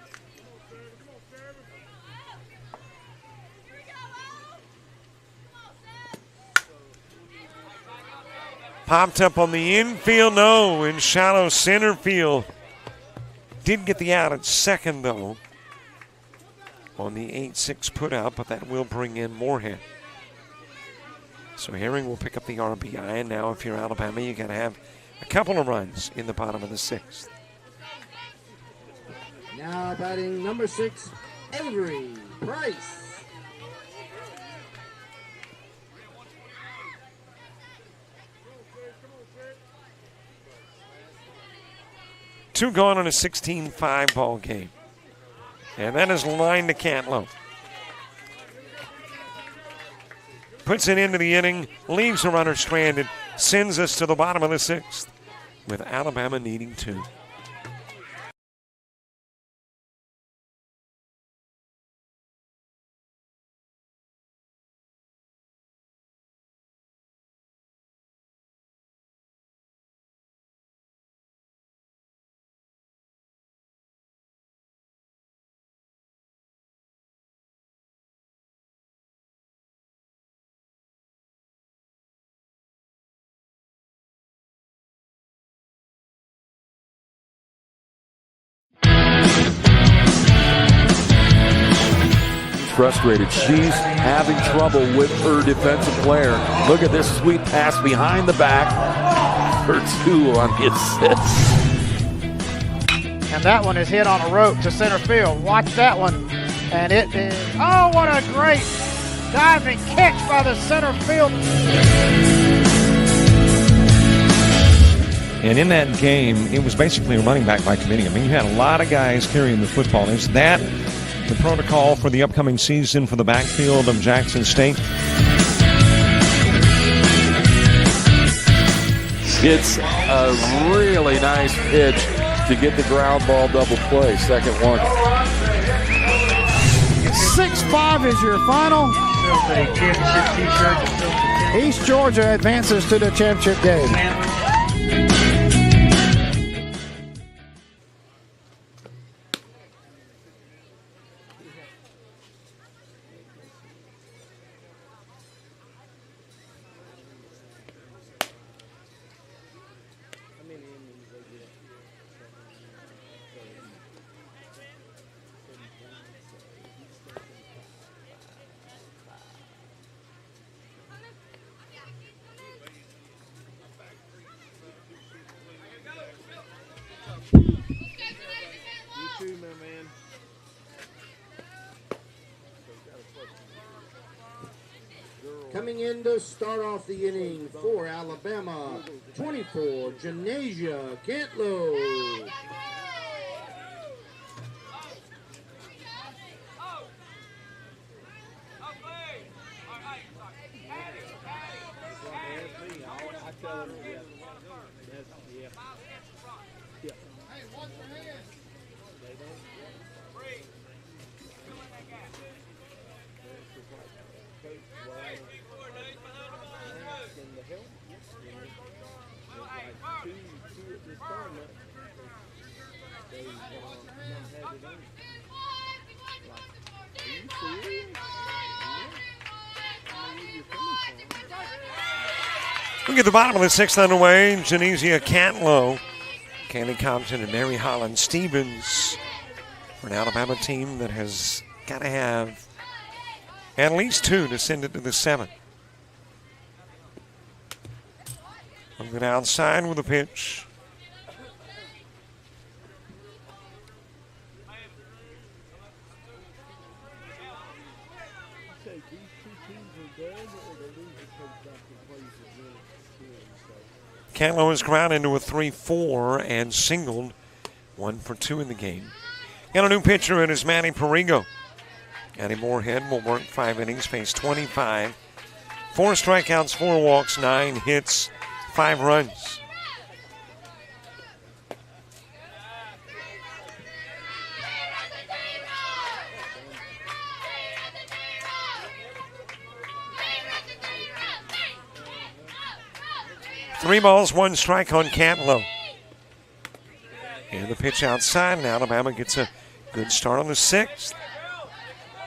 Popped up on the infield, no, in shallow center field. Did get the out at second, though, on the 8-6 put out, but that will bring in Moorhead. So Herring will pick up the RBI, and now if you're Alabama, you got to have a couple of runs in the bottom of the 6th. Now batting number 6, Avery Price. Two gone in a 16-5 ball game. And that is line to Cantlow. Puts it into the inning, leaves a runner stranded, sends us to the bottom of the 6th, with Alabama needing 2. Frustrated. She's having trouble with her defensive player. Look at this sweet pass behind the back for 2 on the assist. And that one is hit on a rope to center field. Watch that one. And it is, oh, what a great diving catch by the center field. And in that game, it was basically a running back by committee. I mean, you had a lot of guys carrying the football. Is that the protocol for the upcoming season for the backfield of Jackson State? It's a really nice pitch to get the ground ball double play. Second one. 6-5 is your final. East Georgia advances to the championship game. Coming in to start off the inning for Alabama, 24, Janasia Cantlow. We get the bottom of the 6th underway. Janasia Cantlow, Candy Compton, and Mary Holland Stevens for an Alabama team that has got to have at least 2 to send it to the 7th. Looking outside with a pitch. Cantlow has ground into a 3-4 and singled 1 for 2 in the game. Got a new pitcher in is Manny Perigo. Andy Moorhead will work 5 innings, face 25 4 strikeouts, 4 walks, 9 hits, 5 runs. Three balls, 1 strike on Cantlow. And the pitch outside, and Alabama gets a good start on the 6th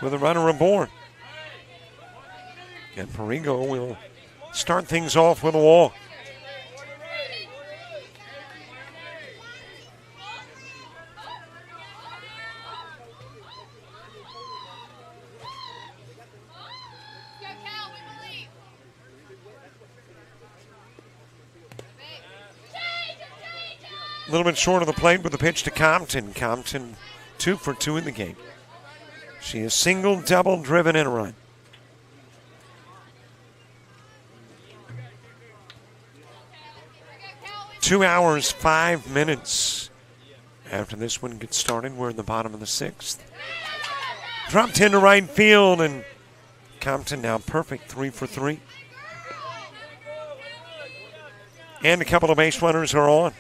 with a runner aboard. And Perigo will start things off with a walk. A little bit short of the plate with the pitch to Compton. Compton 2 for 2 in the game. She is single, double, driven, and a run. Two hours, 5 minutes after this one gets started. We're in the bottom of the 6th. Dropped into right field, and Compton now perfect, 3 for 3. And a couple of base runners are on.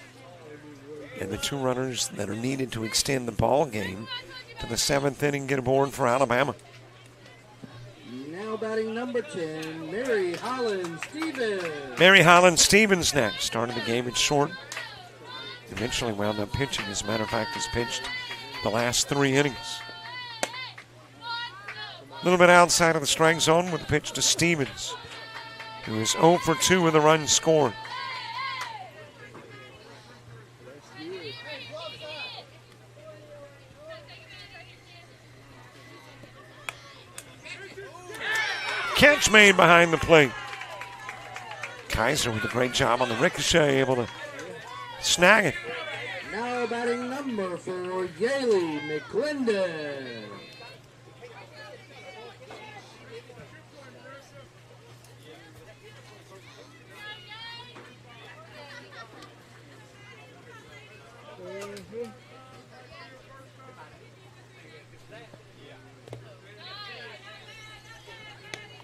And the 2 runners that are needed to extend the ball game to the 7th inning get aboard for Alabama. Now batting number 10, Mary Holland Stevens. Mary Holland Stevens next. Started the game at short. Eventually wound up pitching. As a matter of fact, has pitched the last 3 innings. A little bit outside of the strike zone with the pitch to Stevens, who is 0 for 2 with a run scored. Catch made behind the plate. Kaiser with a great job on the ricochet, able to snag it. Now batting number 4, Yaley McClendon.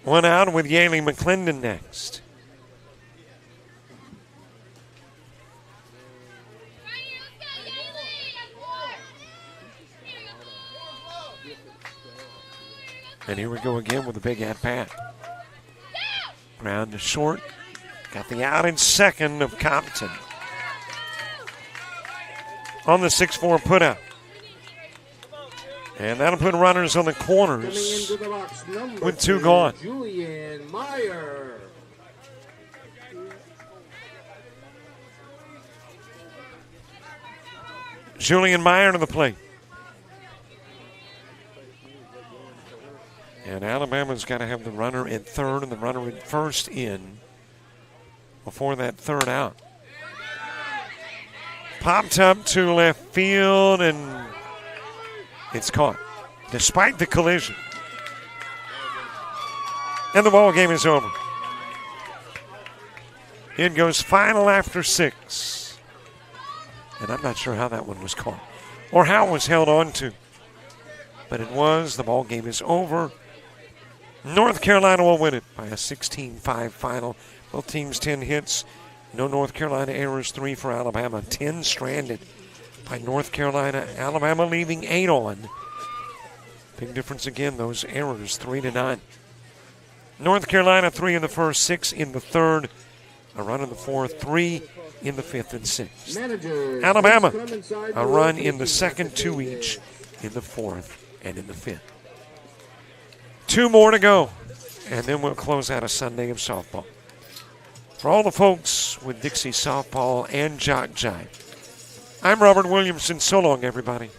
One out with Yaley McClendon next. And here we go again with a big at-bat. Ground to short. Got the out in second of Compton. On the 6-4 putout. And that'll put runners on the corners with 2 gone. Julian Meyer. Julian Meyer to the plate. And Alabama's got to have the runner at third and the runner at first in before that 3rd out. Popped up to left field, and it's caught, despite the collision. And the ball game is over. It goes final after 6. And I'm not sure how that one was caught or how it was held on to. But it was. The ball game is over. North Carolina will win it by a 16-5 final. Both teams 10 hits. No North Carolina errors, 3 for Alabama. 10 stranded by North Carolina. Alabama leaving 8 on. Big difference again, those errors, 3-9. North Carolina 3 in the first, 6 in the third, a run in the fourth, 3 in the 5th and 6th. Alabama, a run in the second, 2 each in the 4th and in the 5th. 2 more to go, and then we'll close out a Sunday of softball. For all the folks with Dixie Softball and JockJive, I'm Robert Williamson. So long, everybody.